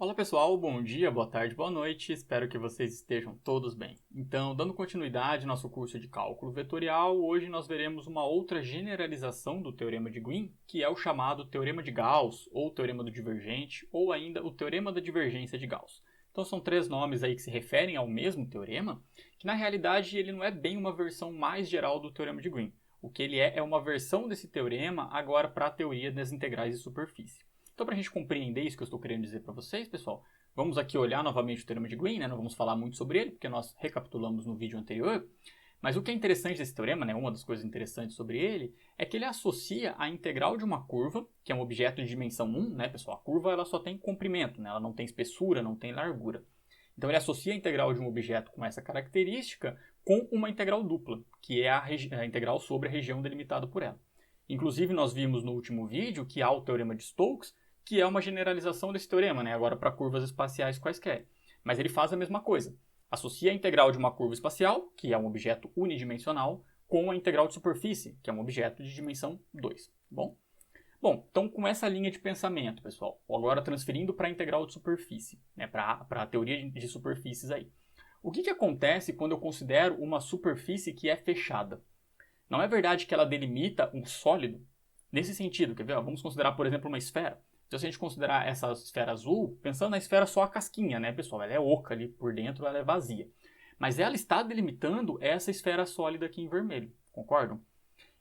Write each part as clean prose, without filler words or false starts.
Olá pessoal, bom dia, boa tarde, boa noite, espero que vocês estejam todos bem. Então, dando continuidade ao nosso curso de cálculo vetorial, hoje nós veremos uma outra generalização do teorema de Green, que é o chamado teorema de Gauss, ou teorema do divergente, ou ainda o teorema da divergência de Gauss. Então são três nomes aí que se referem ao mesmo teorema, que na realidade ele não é bem uma versão mais geral do teorema de Green. O que ele é uma versão desse teorema agora para a teoria das integrais de superfície. Então, para a gente compreender isso que eu estou querendo dizer para vocês, pessoal, vamos aqui olhar novamente o teorema de Green, né? Não vamos falar muito sobre ele, porque nós recapitulamos no vídeo anterior. Mas o que é interessante desse teorema, né? Uma das coisas interessantes sobre ele, é que ele associa a integral de uma curva, que é um objeto de dimensão 1, né, pessoal? A curva ela só tem comprimento, né? Ela não tem espessura, não tem largura. Então, ele associa a integral de um objeto com essa característica com uma integral dupla, que é a integral sobre a região delimitada por ela. Inclusive, nós vimos no último vídeo que há o teorema de Stokes, que é uma generalização desse teorema, né? Agora para curvas espaciais quaisquer. Mas ele faz a mesma coisa. Associa a integral de uma curva espacial, que é um objeto unidimensional, com a integral de superfície, que é um objeto de dimensão 2. Bom, então com essa linha de pensamento, pessoal, agora transferindo para a integral de superfície, né? Para a teoria de superfícies aí. O que acontece quando eu considero uma superfície que é fechada? Não é verdade que ela delimita um sólido? Nesse sentido, quer ver? Vamos considerar, por exemplo, uma esfera. Então, se a gente considerar essa esfera azul, pensando na esfera só a casquinha, né, pessoal? Ela é oca ali por dentro, ela é vazia. Mas ela está delimitando essa esfera sólida aqui em vermelho, concordam?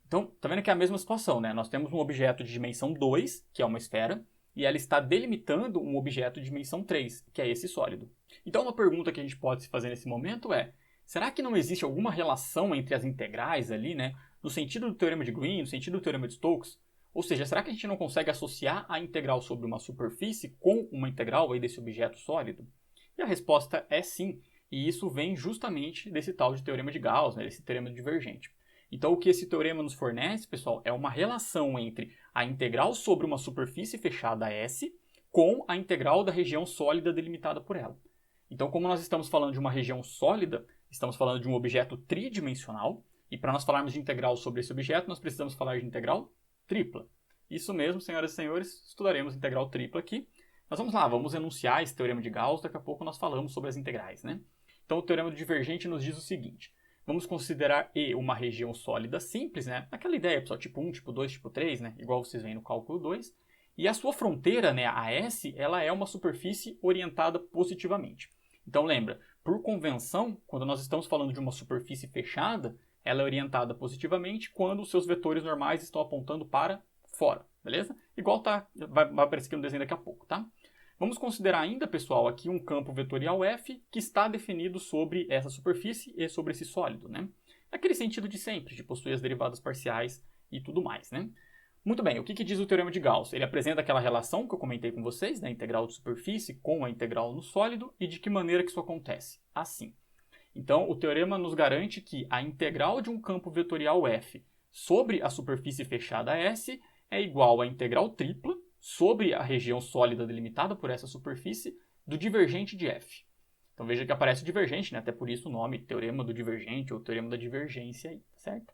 Então, tá vendo que é a mesma situação, né? Nós temos um objeto de dimensão 2, que é uma esfera, e ela está delimitando um objeto de dimensão 3, que é esse sólido. Então, uma pergunta que a gente pode se fazer nesse momento é: será que não existe alguma relação entre as integrais ali, né? No sentido do teorema de Green, no sentido do teorema de Stokes? Ou seja, será que a gente não consegue associar a integral sobre uma superfície com uma integral aí desse objeto sólido? E a resposta é sim, e isso vem justamente desse tal de teorema de Gauss, né, desse teorema divergente. Então, o que esse teorema nos fornece, pessoal, é uma relação entre a integral sobre uma superfície fechada S com a integral da região sólida delimitada por ela. Então, como nós estamos falando de uma região sólida, estamos falando de um objeto tridimensional, e para nós falarmos de integral sobre esse objeto, nós precisamos falar de integral tripla. Isso mesmo, senhoras e senhores, estudaremos integral tripla aqui. Mas vamos lá, vamos enunciar esse teorema de Gauss, daqui a pouco nós falamos sobre as integrais, né? Então o teorema do divergente nos diz o seguinte: vamos considerar E uma região sólida simples, né? Aquela ideia, pessoal, tipo 1, tipo 2, tipo 3, né? Igual vocês veem no cálculo 2. E a sua fronteira, né, a S, ela é uma superfície orientada positivamente. Então lembra, por convenção, quando nós estamos falando de uma superfície fechada, ela é orientada positivamente quando os seus vetores normais estão apontando para fora, beleza? Igual vai aparecer aqui no desenho daqui a pouco, tá? Vamos considerar ainda, pessoal, aqui um campo vetorial F que está definido sobre essa superfície e sobre esse sólido, né? Naquele sentido de sempre, de possuir as derivadas parciais e tudo mais, né? Muito bem, o que diz o teorema de Gauss? Ele apresenta aquela relação que eu comentei com vocês, da integral de superfície com a integral no sólido, e de que maneira que isso acontece? Assim. Então, o teorema nos garante que a integral de um campo vetorial F sobre a superfície fechada S é igual à integral tripla sobre a região sólida delimitada por essa superfície do divergente de F. Então veja que aparece o divergente, né? Até por isso o nome teorema do divergente ou teorema da divergência aí, certo?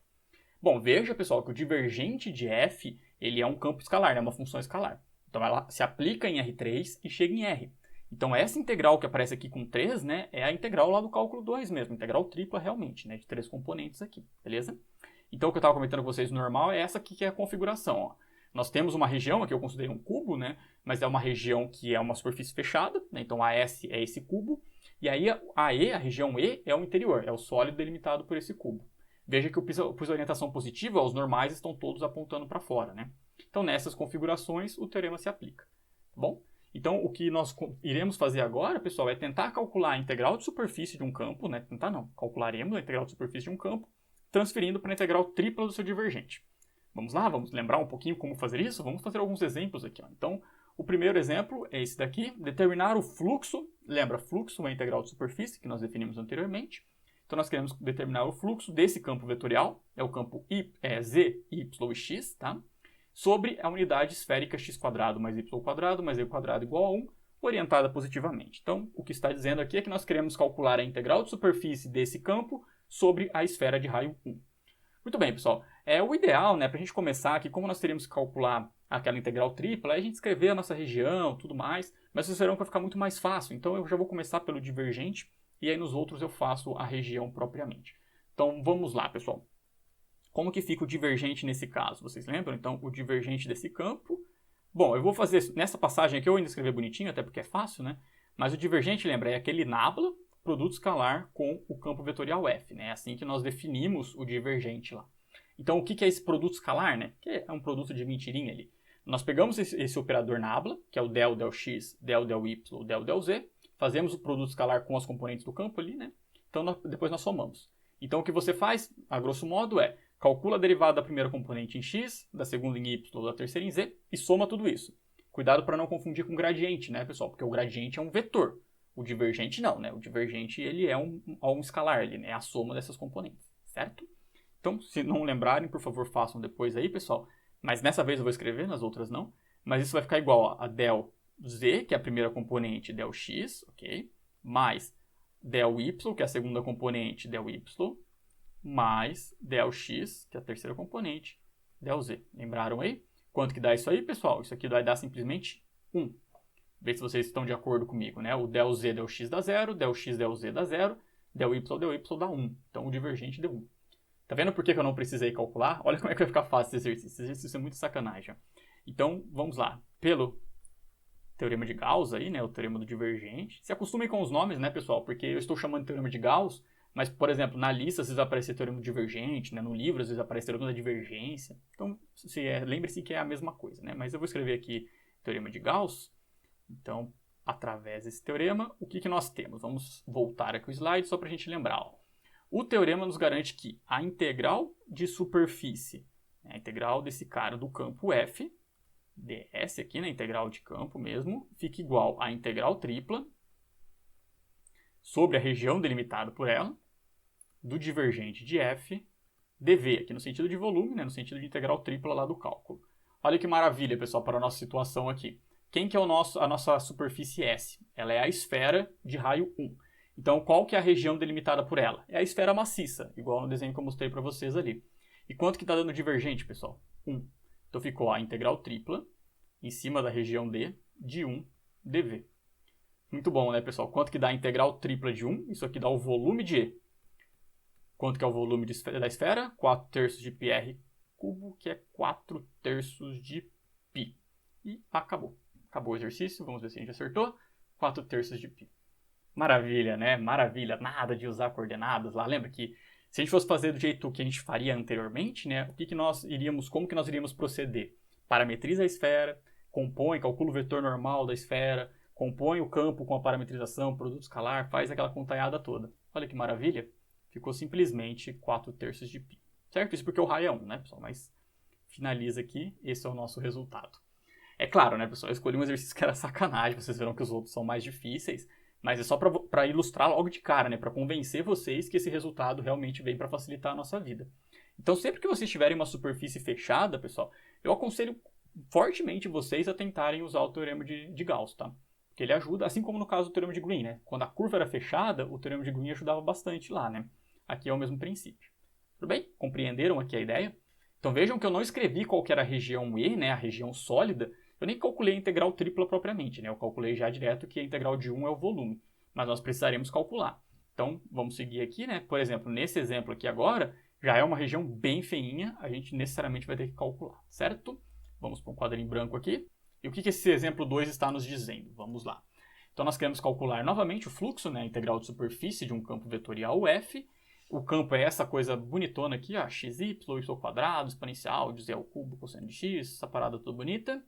Bom, veja, pessoal, que o divergente de F ele é um campo escalar, né? Uma função escalar. Então ela se aplica em R3 e chega em R. Então essa integral que aparece aqui com 3, né, é a integral lá do cálculo 2 mesmo, integral tripla realmente, né, de 3 componentes aqui, beleza? Então o que eu estava comentando com vocês no normal é essa aqui que é a configuração, ó. Nós temos uma região, aqui eu considerei um cubo, né, mas é uma região que é uma superfície fechada, né, então a S é esse cubo, e aí a E, a região E, é o interior, é o sólido delimitado por esse cubo. Veja que eu pus orientação positiva, os normais estão todos apontando para fora, né? Então nessas configurações o teorema se aplica, tá bom? Então, o que nós iremos fazer agora, pessoal, é tentar calcular a integral de superfície de um campo, né? Tentar não, calcularemos a integral de superfície de um campo, transferindo para a integral tripla do seu divergente. Vamos lá, vamos lembrar um pouquinho como fazer isso? Vamos fazer alguns exemplos aqui, ó. Então, o primeiro exemplo é esse daqui, determinar o fluxo, lembra, fluxo é a integral de superfície, que nós definimos anteriormente. Então, nós queremos determinar o fluxo desse campo vetorial, é o campo z, y e x, tá? Sobre a unidade esférica x² mais y² mais e² igual a 1, orientada positivamente. Então, o que está dizendo aqui é que nós queremos calcular a integral de superfície desse campo sobre a esfera de raio 1. Muito bem, pessoal. O ideal, né, para a gente começar aqui, como nós teríamos que calcular aquela integral tripla, é a gente escrever a nossa região, tudo mais, mas vocês verão que vai ficar muito mais fácil. Então eu já vou começar pelo divergente e aí nos outros eu faço a região propriamente. Então vamos lá, pessoal. Como que fica o divergente nesse caso? Vocês lembram? Então o divergente desse campo... Bom, eu vou fazer, nessa passagem aqui eu ainda escrever bonitinho, até porque é fácil, né? Mas o divergente, lembra, é aquele nabla, produto escalar com o campo vetorial F, né? É assim que nós definimos o divergente lá. Então, o que é esse produto escalar, né? Que é um produto de mentirinha ali. Nós pegamos esse operador nabla, que é o del x, del y, del z, fazemos o produto escalar com as componentes do campo ali, né? Então, depois nós somamos. Então, o que você faz, a grosso modo, é calcula a derivada da primeira componente em x, da segunda em y, da terceira em z, e soma tudo isso. Cuidado para não confundir com gradiente, né, pessoal? Porque o gradiente é um vetor. O divergente não, né? O divergente ele é um escalar, ele é a soma dessas componentes, certo? Então, se não lembrarem, por favor, façam depois aí, pessoal. Mas nessa vez eu vou escrever, nas outras não. Mas isso vai ficar igual a del z, que é a primeira componente, del x, ok? Mais del y, que é a segunda componente, del y, mais del x, que é a terceira componente, del z. Lembraram aí? Quanto que dá isso aí, pessoal? Isso aqui vai dar simplesmente 1. Vê se vocês estão de acordo comigo, né? O del z, del x dá 0, del x, del z dá 0, del y dá 1. Então o divergente deu 1. Tá vendo por que eu não precisei calcular? Olha como é que vai ficar fácil esse exercício. Esse exercício é muito sacanagem. Então, vamos lá. Pelo teorema de Gauss aí, né? O teorema do divergente. Se acostumem com os nomes, né, pessoal? Porque eu estou chamando de teorema de Gauss, mas, por exemplo, na lista às vezes vai aparecer teorema do divergente, né? No livro às vezes aparece teorema da divergência. Então, lembre-se que é a mesma coisa, né? Mas eu vou escrever aqui teorema de Gauss. Então, através desse teorema, o que nós temos? Vamos voltar aqui o slide só para a gente lembrar. Ó. O teorema nos garante que a integral de superfície, a integral desse cara do campo F, ds aqui, na integral de campo mesmo, fica igual à integral tripla sobre a região delimitada por ela, do divergente de F, dv, aqui no sentido de volume, né, no sentido de integral tripla lá do cálculo. Olha que maravilha, pessoal, para a nossa situação aqui. Quem que é a nossa superfície S? Ela é a esfera de raio 1. Então, qual que é a região delimitada por ela? É a esfera maciça, igual no desenho que eu mostrei para vocês ali. E quanto que está dando divergente, pessoal? 1. Então, ficou a integral tripla em cima da região D de 1 dv. Muito bom, né, pessoal? Quanto que dá a integral tripla de 1? Isso aqui dá o volume de E. Quanto que é o volume da esfera? 4 terços de πr cubo, que é 4 terços de π. E acabou. Acabou o exercício, vamos ver se a gente acertou. 4 terços de π. Maravilha, né? Maravilha. Nada de usar coordenadas lá. Lembra que se a gente fosse fazer do jeito que a gente faria anteriormente, né? Como que nós iríamos proceder? Parametriza a esfera, calcula o vetor normal da esfera, compõe o campo com a parametrização, produto escalar, faz aquela contanhada toda. Olha que maravilha. Ficou simplesmente 4 terços de π. Certo? Isso porque o raio é 1, né, pessoal? Mas finaliza aqui, esse é o nosso resultado. É claro, né, pessoal? Eu escolhi um exercício que era sacanagem, vocês verão que os outros são mais difíceis, mas é só para ilustrar logo de cara, né? Para convencer vocês que esse resultado realmente vem para facilitar a nossa vida. Então, sempre que vocês tiverem uma superfície fechada, pessoal, eu aconselho fortemente vocês a tentarem usar o teorema de Gauss, tá? Porque ele ajuda, assim como no caso do teorema de Green, né? Quando a curva era fechada, o teorema de Green ajudava bastante lá, né? Aqui é o mesmo princípio. Tudo bem? Compreenderam aqui a ideia? Então vejam que eu não escrevi qual que era a região E, né? A região sólida. Eu nem calculei a integral tripla propriamente, né? Eu calculei já direto que a integral de 1 é o volume. Mas nós precisaremos calcular. Então, vamos seguir aqui, né? Por exemplo, nesse exemplo aqui agora, já é uma região bem feinha, a gente necessariamente vai ter que calcular, certo? Vamos para um quadrinho branco aqui. E o que esse exemplo 2 está nos dizendo? Vamos lá. Então, nós queremos calcular novamente o fluxo, né? A integral de superfície de um campo vetorial F. O campo é essa coisa bonitona aqui, ó, xy, y², exponencial de z ao cubo, cosseno de x, essa parada toda bonita.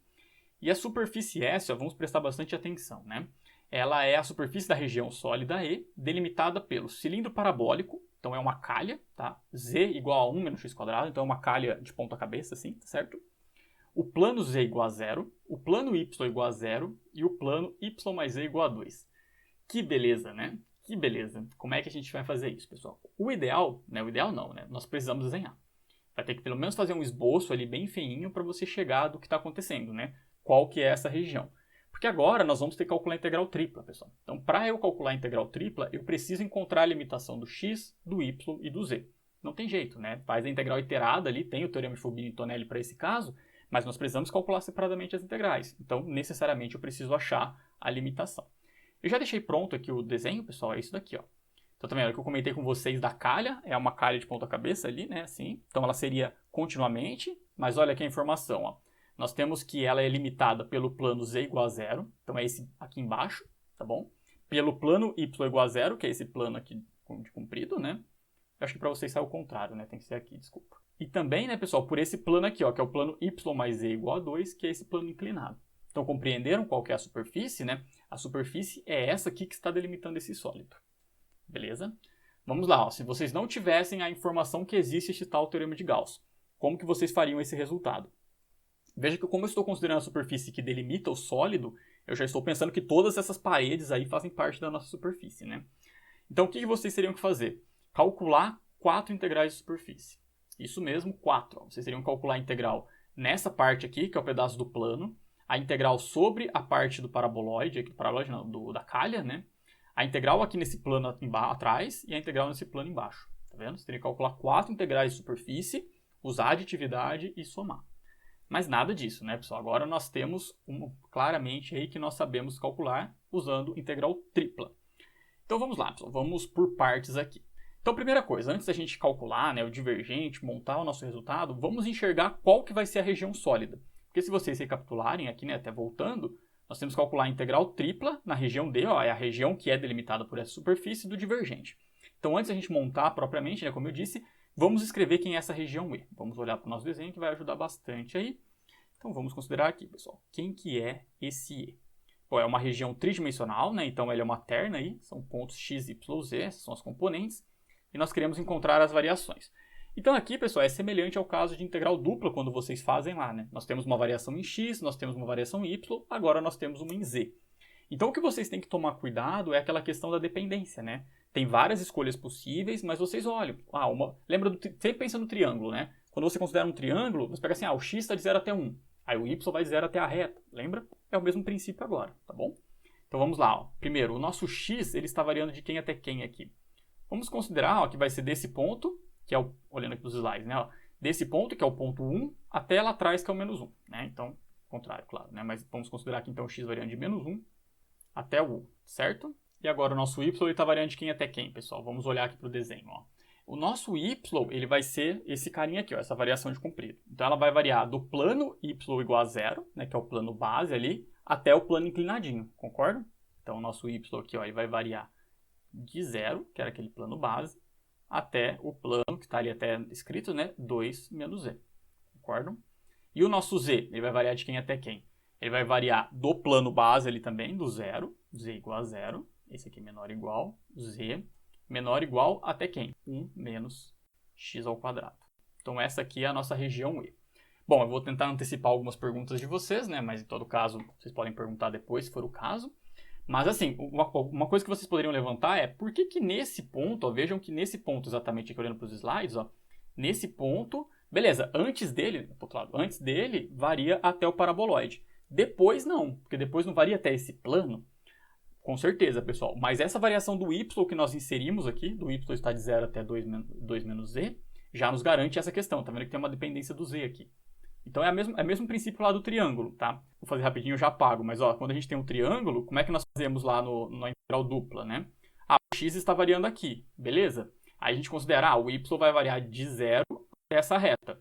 E a superfície S, ó, vamos prestar bastante atenção, né? Ela é a superfície da região sólida E, delimitada pelo cilindro parabólico, então é uma calha, tá? Z igual a 1 menos x², então é uma calha de ponta cabeça, assim, tá certo? O plano Z igual a 0, o plano Y igual a 0 e o plano Y mais Z igual a 2. Que beleza, né? Que beleza. Como é que a gente vai fazer isso, pessoal? O ideal, né? O ideal não, né? Nós precisamos desenhar. Vai ter que pelo menos fazer um esboço ali bem feinho para você chegar do que está acontecendo, né? Qual que é essa região. Porque agora nós vamos ter que calcular a integral tripla, pessoal. Então, para eu calcular a integral tripla, eu preciso encontrar a limitação do x, do y e do z. não tem jeito, né? Faz a integral iterada ali, tem o teorema de Fubini e Tonelli para esse caso, mas nós precisamos calcular separadamente as integrais. Então, necessariamente, eu preciso achar a limitação. Eu já deixei pronto aqui o desenho, pessoal, é isso daqui, ó. Então, também, o que eu comentei com vocês da calha, é uma calha de ponta cabeça ali, né, assim. Então, ela seria continuamente, mas olha aqui a informação, ó. Nós temos que ela é limitada pelo plano z igual a zero, então é esse aqui embaixo, tá bom? Pelo plano y igual a zero, que é esse plano aqui de comprido, né? Eu acho que para vocês sai o contrário, né? Tem que ser aqui, desculpa. E também, né, pessoal, por esse plano aqui, ó, que é o plano y mais z igual a 2, que é esse plano inclinado. Então, compreenderam qual que é a superfície, né? A superfície é essa aqui que está delimitando esse sólido. Beleza? Vamos lá, ó. Se vocês não tivessem a informação que existe este tal teorema de Gauss, como que vocês fariam esse resultado? Veja que como eu estou considerando a superfície que delimita o sólido, eu já estou pensando que todas essas paredes aí fazem parte da nossa superfície, né? Então, o que vocês teriam que fazer? Calcular 4 integrais de superfície. Isso mesmo, 4. Ó. Vocês teriam que calcular a integral nessa parte aqui, que é o pedaço do plano, a integral sobre a parte do paraboloide, aqui do paraboloide não, da calha, né? A integral aqui nesse plano atrás e a integral nesse plano embaixo. Tá vendo? Você teria que calcular 4 integrais de superfície, usar a aditividade e somar. Mas nada disso, né, pessoal? Agora nós temos claramente aí que nós sabemos calcular usando integral tripla. Então vamos lá, pessoal. Vamos por partes aqui. Então, primeira coisa, antes da gente calcular, né, o divergente, montar o nosso resultado, vamos enxergar qual que vai ser a região sólida. Porque se vocês recapitularem aqui, né, até voltando, nós temos que calcular a integral tripla na região D, ó, é a região que é delimitada por essa superfície do divergente. Então, antes da gente montar propriamente, né, como eu disse, vamos escrever quem é essa região E. Vamos olhar para o nosso desenho que vai ajudar bastante aí. Então, vamos considerar aqui, pessoal, quem que é esse E? Bom, é uma região tridimensional, né, então ela é uma terna aí, são pontos x, y, z, essas são as componentes. E nós queremos encontrar as variações. Então aqui, pessoal, é semelhante ao caso de integral dupla quando vocês fazem lá, né? Nós temos uma variação em x, nós temos uma variação em y, agora nós temos uma em z. Então o que vocês têm que tomar cuidado é aquela questão da dependência, né? Tem várias escolhas possíveis, mas vocês olham. Lembra sempre pensa no triângulo, né? Quando você considera um triângulo, você pega assim, o x está de 0 até 1. Aí o y vai de 0 até a reta, lembra? É o mesmo princípio agora, tá bom? Então vamos lá, ó. Primeiro, o nosso x ele está variando de quem até quem aqui. Vamos considerar ó, que vai ser desse ponto, que é o, olhando aqui nos slides, né? Ó, desse ponto, que é o ponto 1, até lá atrás, que é o menos 1. Né? Então, contrário, claro. Né? Mas vamos considerar aqui então o x variando de menos 1 até o 1, certo? E agora o nosso y está variando de quem até quem, pessoal? Vamos olhar aqui para o desenho. Ó. O nosso y ele vai ser esse carinha aqui, ó, essa variação de comprido. Então, ela vai variar do plano y igual a 0, né, que é o plano base ali, até o plano inclinadinho, concorda? Então, o nosso y aqui ó, ele vai variar de 0, que era aquele plano base, até o plano que está ali até escrito, né? 2 menos z. Concordam? E o nosso z, ele vai variar de quem até quem? Ele vai variar do plano base ali também, do 0, z igual a 0, esse aqui menor ou igual, z menor ou igual até quem? 1 menos x ao quadrado. Então essa aqui é a nossa região E. Bom, eu vou tentar antecipar algumas perguntas de vocês, né? Mas em todo caso, vocês podem perguntar depois, se for o caso. Mas assim, uma coisa que vocês poderiam levantar é por que nesse ponto, ó, vejam que nesse ponto exatamente aqui olhando para os slides, ó, nesse ponto, beleza, antes dele varia até o paraboloide. Depois não, porque depois não varia até esse plano. Com certeza, pessoal. Mas essa variação do y que nós inserimos aqui, do y está de 0 até 2 menos z, já nos garante essa questão. Tá vendo que tem uma dependência do z aqui. Então é o mesmo princípio lá do triângulo, tá? Vou fazer rapidinho, eu já apago. Mas ó, quando a gente tem um triângulo, como é que nós fazemos lá na integral dupla, né? O x está variando aqui, beleza? Aí a gente considera, o y vai variar de 0 até essa reta,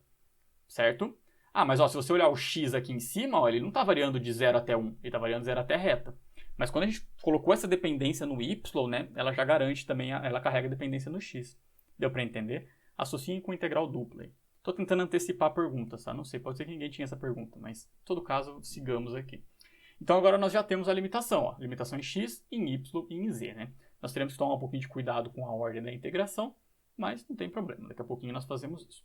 certo? Mas ó, se você olhar o x aqui em cima, ó, ele não está variando de 0 até 1, ele está variando de 0 até a reta. Mas quando a gente colocou essa dependência no y, né, ela já garante também, ela carrega a dependência no x. Deu para entender? Associem com integral dupla. Estou tentando antecipar a pergunta, tá? Não sei, pode ser que ninguém tinha essa pergunta, mas em todo caso, sigamos aqui. Então agora nós já temos a limitação, ó, limitação em x, em y e em z, né? Nós teremos que tomar um pouquinho de cuidado com a ordem da integração, mas não tem problema, daqui a pouquinho nós fazemos isso.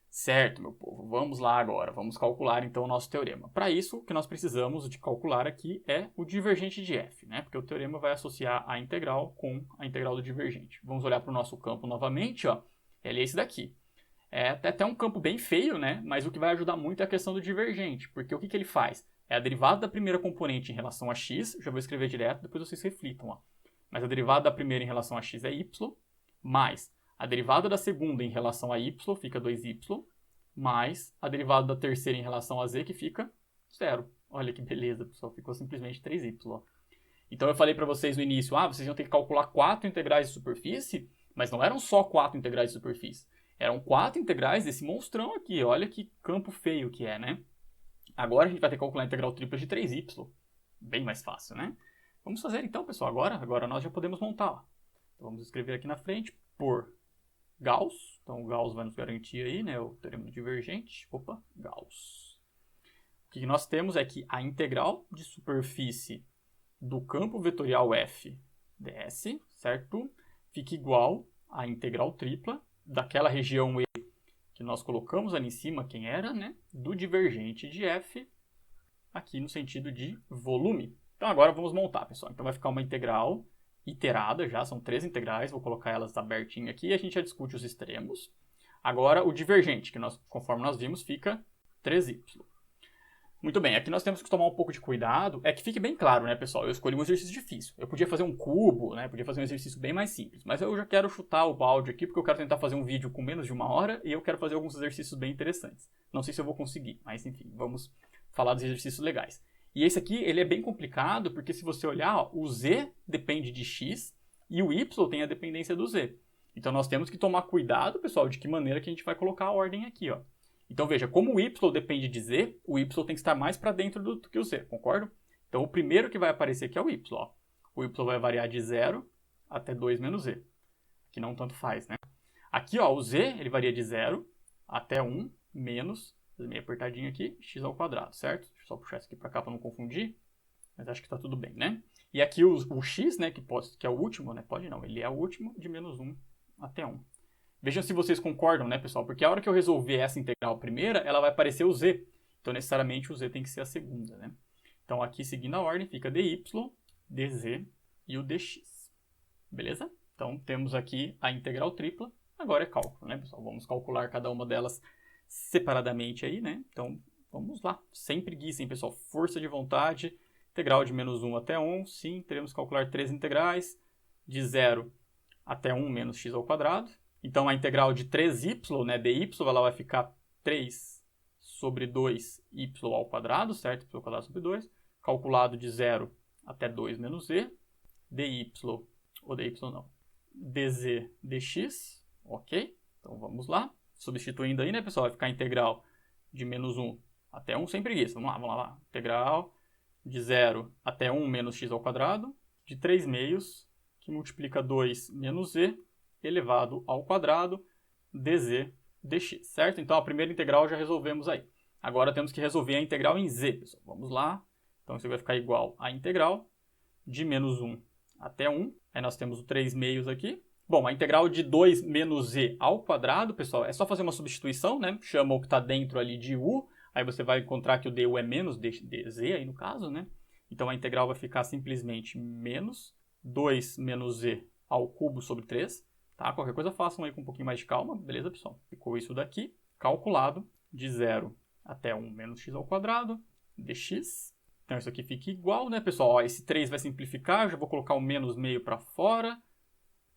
Certo, meu povo, vamos lá agora, vamos calcular então o nosso teorema. Para isso, o que nós precisamos de calcular aqui é o divergente de f, né? Porque o teorema vai associar a integral com a integral do divergente. Vamos olhar para o nosso campo novamente, ó, ele é esse daqui. É até um campo bem feio, né? Mas o que vai ajudar muito é a questão do divergente, porque o que ele faz? É a derivada da primeira componente em relação a x, já vou escrever direto, depois vocês reflitam, ó. Mas a derivada da primeira em relação a x é y, mais A derivada da segunda em relação a y fica 2y, mais a derivada da terceira em relação a z, que fica 0. Olha que beleza, pessoal, ficou simplesmente 3y. Ó. Então eu falei para vocês no início, vocês iam ter que calcular 4 integrais de superfície, mas não eram só 4 integrais de superfície. Eram 4 integrais desse monstrão aqui. Olha que campo feio que é, né? Agora a gente vai ter que calcular a integral tripla de 3y. Bem mais fácil, né? Vamos fazer então, pessoal. Agora nós já podemos montar. Ó. Então vamos escrever aqui na frente por Gauss. Então o Gauss vai nos garantir aí, né? O teorema do divergente. Opa, Gauss. O que nós temos é que a integral de superfície do campo vetorial f ds, certo? Fica igual à integral tripla daquela região E que nós colocamos ali em cima, quem era, né? Do divergente de f, aqui no sentido de volume. Então agora vamos montar, pessoal. Então vai ficar uma integral iterada já, são 3 integrais, vou colocar elas abertinhas aqui e a gente já discute os extremos. Agora o divergente, que conforme nós vimos, fica 3y. Muito bem, aqui nós temos que tomar um pouco de cuidado. É que fique bem claro, né, pessoal? Eu escolhi um exercício difícil. Eu podia fazer um cubo, né? Podia fazer um exercício bem mais simples. Mas eu já quero chutar o balde aqui, porque eu quero tentar fazer um vídeo com menos de 1 hora e eu quero fazer alguns exercícios bem interessantes. Não sei se eu vou conseguir, mas enfim, vamos falar dos exercícios legais. E esse aqui, ele é bem complicado, porque se você olhar, ó, o z depende de x e o y tem a dependência do z. Então nós temos que tomar cuidado, pessoal, de que maneira que a gente vai colocar a ordem aqui, ó. Então veja, como o y depende de z, o y tem que estar mais para dentro do que o z, concordo? Então o primeiro que vai aparecer aqui é o y. Ó. O y vai variar de 0 até 2 menos z, que não tanto faz, né? Aqui, ó, o z ele varia de 0 até 1 menos, meio apertadinho aqui, x ao quadrado, certo? Deixa eu só puxar isso aqui para cá para não confundir, mas acho que está tudo bem, né? E aqui o x, né, que é o último, né? Pode não, ele é o último de menos 1 até 1. Vejam se vocês concordam, né, pessoal? Porque a hora que eu resolver essa integral primeira, ela vai aparecer o z. Então, necessariamente, o z tem que ser a segunda, né? Então, aqui, seguindo a ordem, fica dy, dz e o dx. Beleza? Então, temos aqui a integral tripla. Agora é cálculo, né, pessoal? Vamos calcular cada uma delas separadamente aí, né? Então, vamos lá. Sem preguiça, hein, pessoal? Força de vontade. Integral de menos 1 até 1. Sim, teremos que calcular 3 integrais. De 0 até 1 menos x ao quadrado. Então, a integral de 3y, né, dy, ela vai ficar 3 sobre 2y ao quadrado, certo? Y ao quadrado sobre 2, calculado de 0 até 2 menos z, dy, ou dy não, dz, dx, ok? Então, vamos lá. Substituindo aí, né, pessoal, vai ficar a integral de menos 1 até 1, sem preguiça. Vamos lá. Integral de 0 até 1 menos x ao quadrado, de 3 meios, que multiplica 2 menos z, elevado ao quadrado, dz, dx, certo? Então, a primeira integral já resolvemos aí. Agora, temos que resolver a integral em z, pessoal. Vamos lá. Então, isso vai ficar igual à integral de menos 1 até 1. Aí, nós temos o 3 meios aqui. Bom, a integral de 2 menos z ao quadrado, pessoal, é só fazer uma substituição, né? Chama o que está dentro ali de u. Aí, você vai encontrar que o du é menos dz, aí no caso, né? Então, a integral vai ficar simplesmente menos 2 menos z ao cubo sobre 3. Tá? Qualquer coisa façam aí com um pouquinho mais de calma, beleza, pessoal? Ficou isso daqui, calculado de 0 até 1 menos x ao quadrado, dx. Então isso aqui fica igual, né, pessoal? Ó, esse 3 vai simplificar, eu já vou colocar o menos meio para fora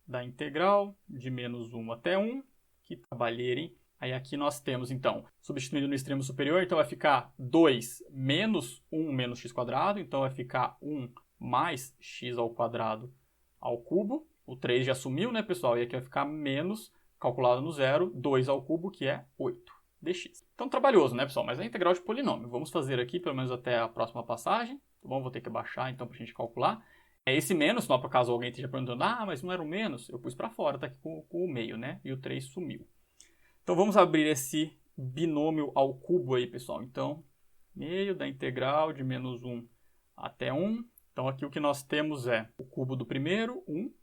da integral de menos 1 até 1, que trabalheira, hein? Aí aqui nós temos, então, substituindo no extremo superior, então vai ficar 2 menos 1 menos x quadrado, então vai ficar 1 mais x ao quadrado ao cubo. O 3 já sumiu, né, pessoal? E aqui vai ficar menos, calculado no zero, 2 ao cubo, que é 8 dx. Então, trabalhoso, né, pessoal? Mas é integral de polinômio. Vamos fazer aqui, pelo menos até a próxima passagem. Tá bom? Vou ter que abaixar, então, para a gente calcular. É esse menos, só por caso alguém esteja perguntando, mas não era o menos? Eu pus para fora, tá aqui com o meio, né? E o 3 sumiu. Então, vamos abrir esse binômio ao cubo aí, pessoal. Então, meio da integral de menos 1 até 1. Então, aqui o que nós temos é o cubo do primeiro, 1,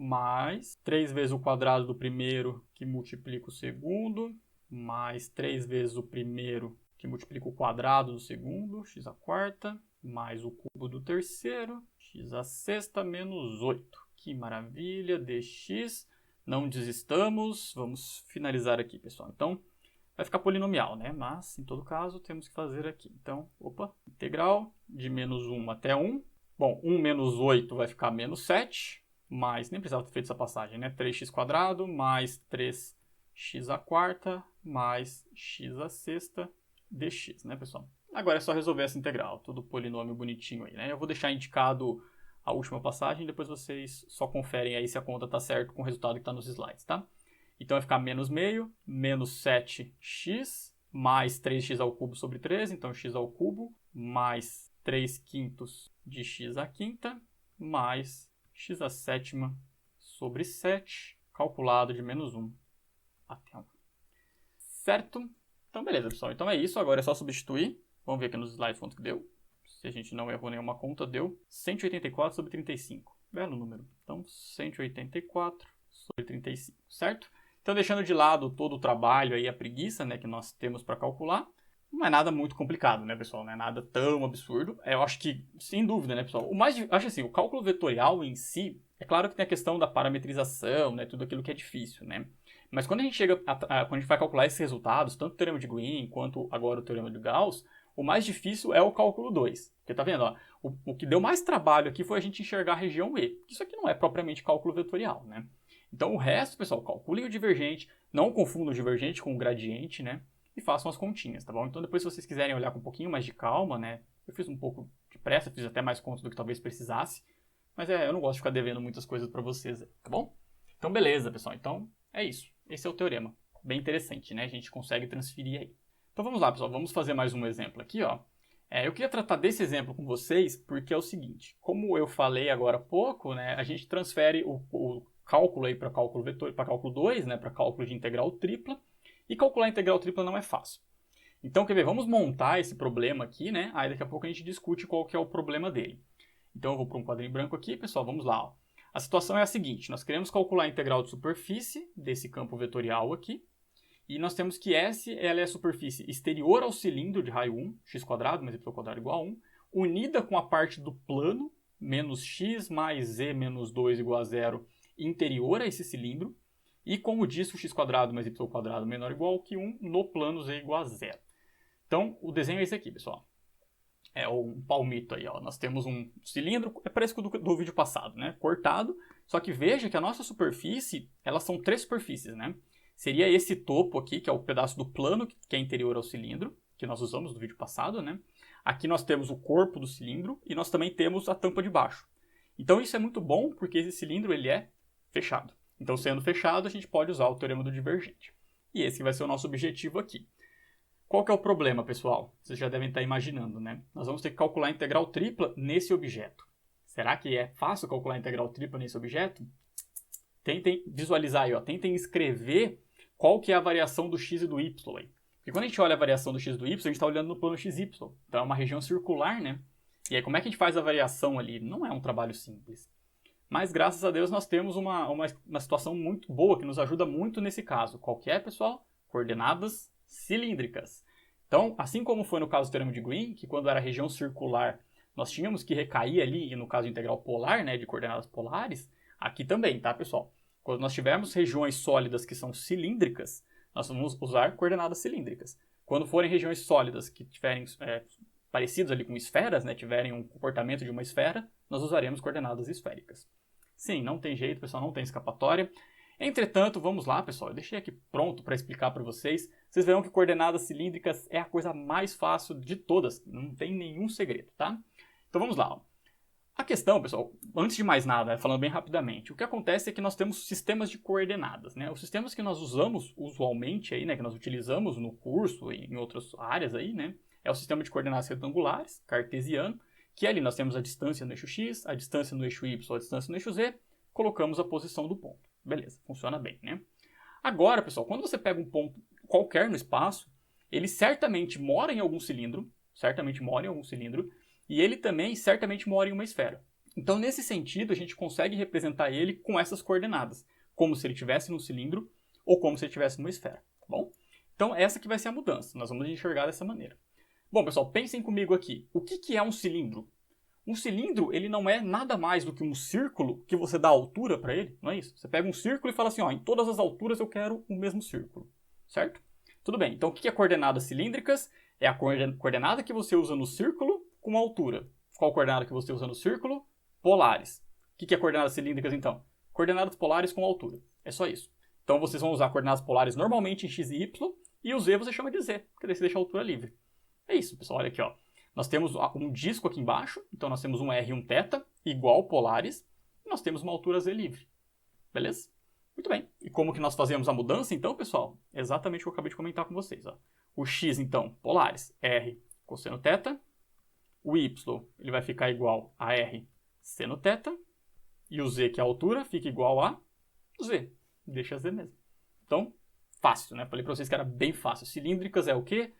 mais 3 vezes o quadrado do primeiro, que multiplica o segundo, mais 3 vezes o primeiro, que multiplica o quadrado do segundo, x à quarta, mais o cubo do terceiro, x à sexta, menos 8. Que maravilha, dx. Não desistamos. Vamos finalizar aqui, pessoal. Então, vai ficar polinomial, né? Mas, em todo caso, temos que fazer aqui. Então, integral de menos 1 até 1. Bom, 1 menos 8 vai ficar menos 7. mais, nem precisava ter feito essa passagem, né? 3x² mais 3x à quarta mais x à sexta dx, né, pessoal? Agora é só resolver essa integral, tudo polinômio bonitinho aí, né? Eu vou deixar indicado a última passagem, depois vocês só conferem aí se a conta está certo com o resultado que está nos slides, tá? Então vai ficar menos meio, menos 7x, mais 3x ao cubo sobre 13, então x ao cubo, mais 3 quintos de x à quinta, mais x à sétima sobre 7, calculado de menos 1 até 1. Certo? Então beleza, pessoal. Então é isso, agora é só substituir. Vamos ver aqui nos slides quanto que deu. Se a gente não errou nenhuma conta, deu 184 sobre 35. Belo número. Então, 184 sobre 35, certo? Então, deixando de lado todo o trabalho aí, a preguiça, né, que nós temos para calcular, não é nada muito complicado, né, pessoal? Não é nada tão absurdo. Eu acho que, sem dúvida, né, pessoal? Acho assim, o cálculo vetorial em si, é claro que tem a questão da parametrização, né, tudo aquilo que é difícil, né? Mas quando a gente quando a gente vai calcular esses resultados, tanto o teorema de Green quanto agora o teorema de Gauss, o mais difícil é o cálculo 2. Porque tá vendo, ó, o que deu mais trabalho aqui foi a gente enxergar a região E. Isso aqui não é propriamente cálculo vetorial, né? Então o resto, pessoal, calculem o divergente, não confundam o divergente com o gradiente, né? E façam as continhas, tá bom? Então depois, se vocês quiserem olhar com um pouquinho mais de calma, né? Eu fiz um pouco de pressa, fiz até mais contas do que talvez precisasse. Mas eu não gosto de ficar devendo muitas coisas para vocês, tá bom? Então beleza, pessoal. Então é isso. Esse é o teorema. Bem interessante, né? A gente consegue transferir aí. Então vamos lá, pessoal. Vamos fazer mais um exemplo aqui, ó. Eu queria tratar desse exemplo com vocês porque é o seguinte. Como eu falei agora há pouco, né? A gente transfere o cálculo aí para cálculo vetor, para cálculo 2, né? Para cálculo de integral tripla. E calcular a integral tripla não é fácil. Então, quer ver? Vamos montar esse problema aqui, né? Aí daqui a pouco a gente discute qual que é o problema dele. Então eu vou para um quadrinho branco aqui, pessoal. Vamos lá, ó. A situação é a seguinte, nós queremos calcular a integral de superfície desse campo vetorial aqui, e nós temos que S ela é a superfície exterior ao cilindro de raio 1, x² mais y² igual a 1, unida com a parte do plano, menos x mais z menos 2 igual a 0, interior a esse cilindro, e como disse, o x² mais y² menor ou igual que 1 no plano z igual a 0. Então, o desenho é esse aqui, pessoal. É um palmito aí, ó. Nós temos um cilindro, é parecido do vídeo passado, né? Cortado, só que veja que a nossa superfície, elas são 3 superfícies, né? Seria esse topo aqui, que é o pedaço do plano que é interior ao cilindro, que nós usamos no vídeo passado, né? Aqui nós temos o corpo do cilindro e nós também temos a tampa de baixo. Então isso é muito bom porque esse cilindro ele é fechado. Então sendo fechado, a gente pode usar o teorema do divergente. E esse vai ser o nosso objetivo aqui. Qual que é o problema, pessoal? Vocês já devem estar imaginando, né? Nós vamos ter que calcular a integral tripla nesse objeto. Será que é fácil calcular a integral tripla nesse objeto? Tentem visualizar aí, ó. Tentem escrever qual que é a variação do x e do y aí. Porque quando a gente olha a variação do x e do y, a gente está olhando no plano xy. Então é uma região circular, né? E aí como é que a gente faz a variação ali? Não é um trabalho simples. Mas graças a Deus nós temos uma situação muito boa que nos ajuda muito nesse caso. Qual que é, pessoal? Coordenadas cilíndricas. Então, assim como foi no caso do teorema de Green, que quando era região circular, nós tínhamos que recair ali, no caso integral polar, né, de coordenadas polares, aqui também, tá, pessoal? Quando nós tivermos regiões sólidas que são cilíndricas, nós vamos usar coordenadas cilíndricas. Quando forem regiões sólidas que tiverem parecidas ali com esferas, né, tiverem um comportamento de uma esfera, nós usaremos coordenadas esféricas. Sim, não tem jeito, pessoal, não tem escapatória. Entretanto, vamos lá, pessoal, eu deixei aqui pronto para explicar para vocês. Vocês verão que coordenadas cilíndricas é a coisa mais fácil de todas, não tem nenhum segredo, tá? Então vamos lá. Ó. A questão, pessoal, antes de mais nada, falando bem rapidamente, o que acontece é que nós temos sistemas de coordenadas, né? Os sistemas que nós usamos usualmente aí, né, que nós utilizamos no curso e em outras áreas aí, né, é o sistema de coordenadas retangulares, cartesiano, que ali nós temos a distância no eixo x, a distância no eixo y, a distância no eixo z, colocamos a posição do ponto. Beleza, funciona bem, né? Agora, pessoal, quando você pega um ponto qualquer no espaço, ele certamente mora em algum cilindro, e ele também certamente mora em uma esfera. Então, nesse sentido, a gente consegue representar ele com essas coordenadas, como se ele estivesse num cilindro ou como se ele estivesse numa esfera, tá bom? Então, essa que vai ser a mudança, nós vamos enxergar dessa maneira. Bom, pessoal, pensem comigo aqui. O que é um cilindro? Um cilindro, ele não é nada mais do que um círculo que você dá altura para ele, não é isso? Você pega um círculo e fala assim, ó, em todas as alturas eu quero o mesmo círculo, certo? Tudo bem, então o que é coordenadas cilíndricas? É a coordenada que você usa no círculo com altura. Qual coordenada que você usa no círculo? Polares. que é coordenadas cilíndricas, então? Coordenadas polares com altura. É só isso. Então, vocês vão usar coordenadas polares normalmente em x e y, e o z você chama de z, porque daí você deixa a altura livre. É isso, pessoal. Olha aqui, ó. Nós temos um disco aqui embaixo, então nós temos um r e um θ, igual polares, e nós temos uma altura z livre. Beleza? Muito bem. E como que nós fazemos a mudança, então, pessoal? Exatamente o que eu acabei de comentar com vocês. Ó. O x, então, polares, r cosseno θ. O y ele vai ficar igual a r seno θ. E o z, que é a altura, fica igual a z. Deixa z mesmo. Então, fácil, né? Falei para vocês que era bem fácil. Cilíndricas é o quê?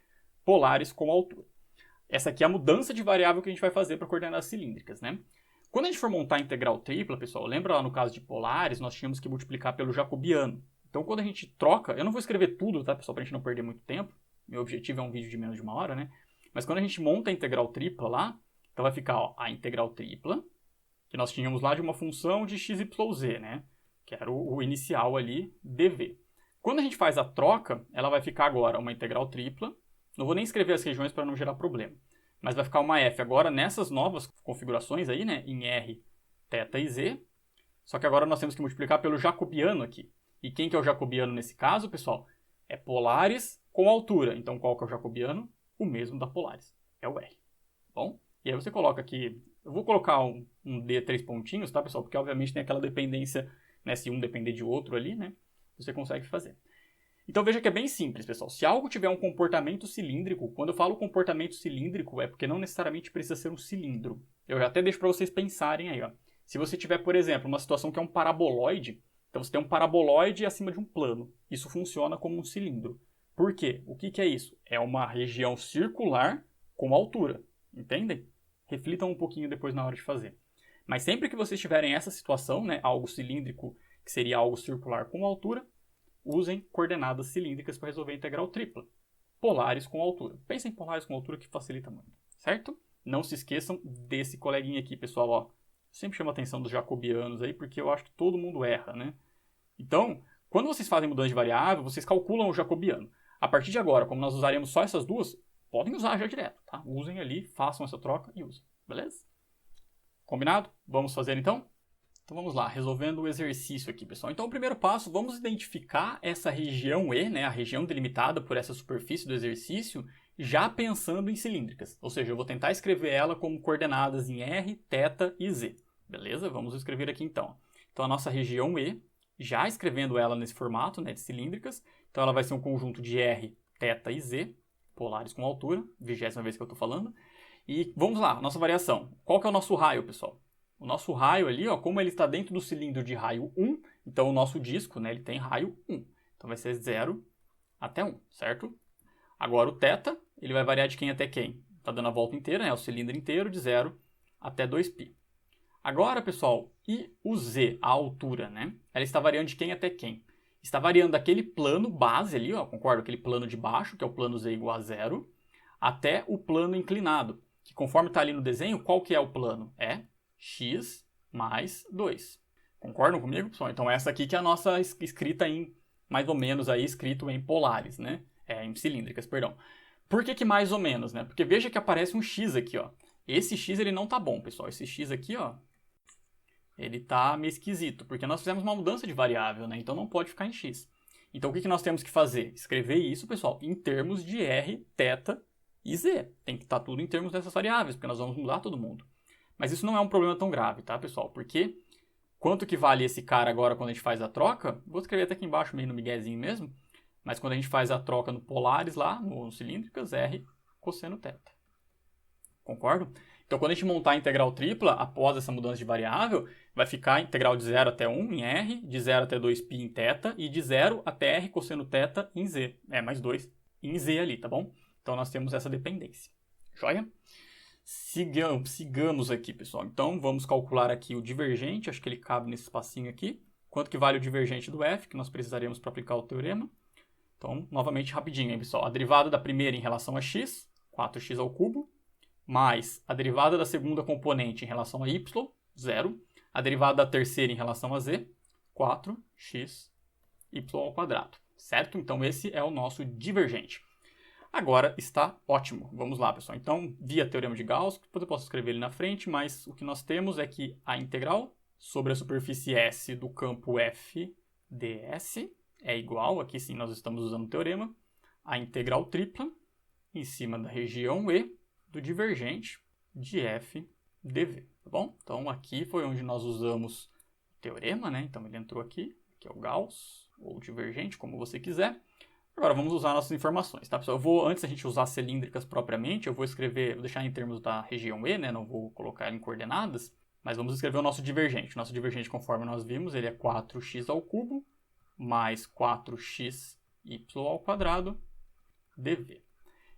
Polares com altura. Essa aqui é a mudança de variável que a gente vai fazer para coordenadas cilíndricas, né? Quando a gente for montar a integral tripla, pessoal, lembra lá no caso de polares, nós tínhamos que multiplicar pelo jacobiano. Então, quando a gente troca, eu não vou escrever tudo, tá, pessoal, para a gente não perder muito tempo. Meu objetivo é um vídeo de menos de 1 hora, né? Mas quando a gente monta a integral tripla lá, então vai ficar, ó, a integral tripla, que nós tínhamos lá de uma função de x, y, z, né? Que era o inicial ali, dv. Quando a gente faz a troca, ela vai ficar agora uma integral tripla. Não vou nem escrever as regiões para não gerar problema. Mas vai ficar uma f agora nessas novas configurações aí, né? Em r, θ e z. Só que agora nós temos que multiplicar pelo jacobiano aqui. E quem que é o jacobiano nesse caso, pessoal? É polares com altura. Então qual que é o jacobiano? O mesmo da polares. É o r. Bom? E aí você coloca aqui... Eu vou colocar um d 3 pontinhos, tá, pessoal? Porque obviamente tem aquela dependência, né? Se um depender de outro ali, né? Você consegue fazer. Então veja que é bem simples, pessoal. Se algo tiver um comportamento cilíndrico, quando eu falo comportamento cilíndrico, é porque não necessariamente precisa ser um cilindro. Eu já até deixo para vocês pensarem aí, ó. Se você tiver, por exemplo, uma situação que é um paraboloide, então você tem um paraboloide acima de um plano. Isso funciona como um cilindro. Por quê? O que é isso? É uma região circular com altura. Entendem? Reflitam um pouquinho depois na hora de fazer. Mas sempre que vocês tiverem essa situação, né, algo cilíndrico, que seria algo circular com altura, usem coordenadas cilíndricas para resolver a integral tripla. Polares com altura. Pensem em polares com altura que facilita muito, certo? Não se esqueçam desse coleguinha aqui, pessoal. Ó. Sempre chamo a atenção dos jacobianos aí, porque eu acho que todo mundo erra, né? Então, quando vocês fazem mudança de variável, vocês calculam o jacobiano. A partir de agora, como nós usaremos só essas duas, podem usar já direto, tá? Usem ali, façam essa troca e usem, beleza? Combinado? Vamos fazer então? Então vamos lá, resolvendo o exercício aqui, pessoal. Então o primeiro passo, vamos identificar essa região E, né, a região delimitada por essa superfície do exercício, já pensando em cilíndricas. Ou seja, eu vou tentar escrever ela como coordenadas em R, θ e Z. Beleza? Vamos escrever aqui então. Então a nossa região E, já escrevendo ela nesse formato, né, de cilíndricas, então ela vai ser um conjunto de R, θ e Z, polares com altura, 20ª vez que eu estou falando. E vamos lá, nossa variação. Qual que é o nosso raio, pessoal? O nosso raio ali, ó, como ele está dentro do cilindro de raio 1, então o nosso disco, né, ele tem raio 1. Então vai ser 0 até 1, certo? Agora o θ, ele vai variar de quem até quem? Está dando a volta inteira, né, o cilindro inteiro, de 0 até 2π. Agora, pessoal, e o z, a altura, né? Ela está variando de quem até quem? Está variando daquele plano base ali, ó, concordo? Aquele plano de baixo, que é o plano z igual a 0, até o plano inclinado, que conforme está ali no desenho, qual que é o plano? É x mais 2. Concordam comigo, pessoal? Então essa aqui que é a nossa escrita em, mais ou menos aí, escrito em polares, né? Em cilíndricas, perdão. Por que mais ou menos, né? Porque veja que aparece um x aqui, ó. Esse x ele não tá bom, pessoal. Esse x aqui, ó, ele tá meio esquisito, porque nós fizemos uma mudança de variável, né? Então não pode ficar em x. Então o que nós temos que fazer? Escrever isso, pessoal, em termos de r, θ e z. Tem que estar tudo em termos dessas variáveis, porque nós vamos mudar todo mundo. Mas isso não é um problema tão grave, tá, pessoal? Porque quanto que vale esse cara agora quando a gente faz a troca? Vou escrever até aqui embaixo, meio no miguezinho mesmo. Mas quando a gente faz a troca no polares lá, no cilíndricas, R cosseno θ. Concordo? Então, quando a gente montar a integral tripla, após essa mudança de variável, vai ficar a integral de 0 até 1 em R, de 0 até 2π em θ e de 0 até R cosseno θ em Z. Mais 2 em Z ali, tá bom? Então, nós temos essa dependência. Joia? Sigamos aqui, pessoal. Então, vamos calcular aqui o divergente. Acho que ele cabe nesse espacinho aqui. Quanto que vale o divergente do f, que nós precisaremos para aplicar o teorema. Então, novamente, rapidinho, hein, pessoal. A derivada da primeira em relação a x, 4x ao cubo, mais a derivada da segunda componente em relação a y, 0. A derivada da terceira em relação a z, 4x y ao quadrado. Certo? Então, esse é o nosso divergente. Agora está ótimo. Vamos lá, pessoal. Então, via teorema de Gauss, depois eu posso escrever ele na frente, mas o que nós temos é que a integral sobre a superfície S do campo f ds é igual, aqui sim nós estamos usando o teorema, a integral tripla em cima da região E do divergente de f dv, tá bom? Então aqui foi onde nós usamos o teorema, né? Então ele entrou aqui, que é o Gauss, ou divergente, como você quiser. Agora vamos usar nossas informações, tá, pessoal? Antes da gente usar cilíndricas propriamente, eu vou deixar em termos da região E, né? Não vou colocar em coordenadas, mas vamos escrever o nosso divergente. O nosso divergente, conforme nós vimos, ele é 4x ao cubo mais 4xy ao quadrado dv.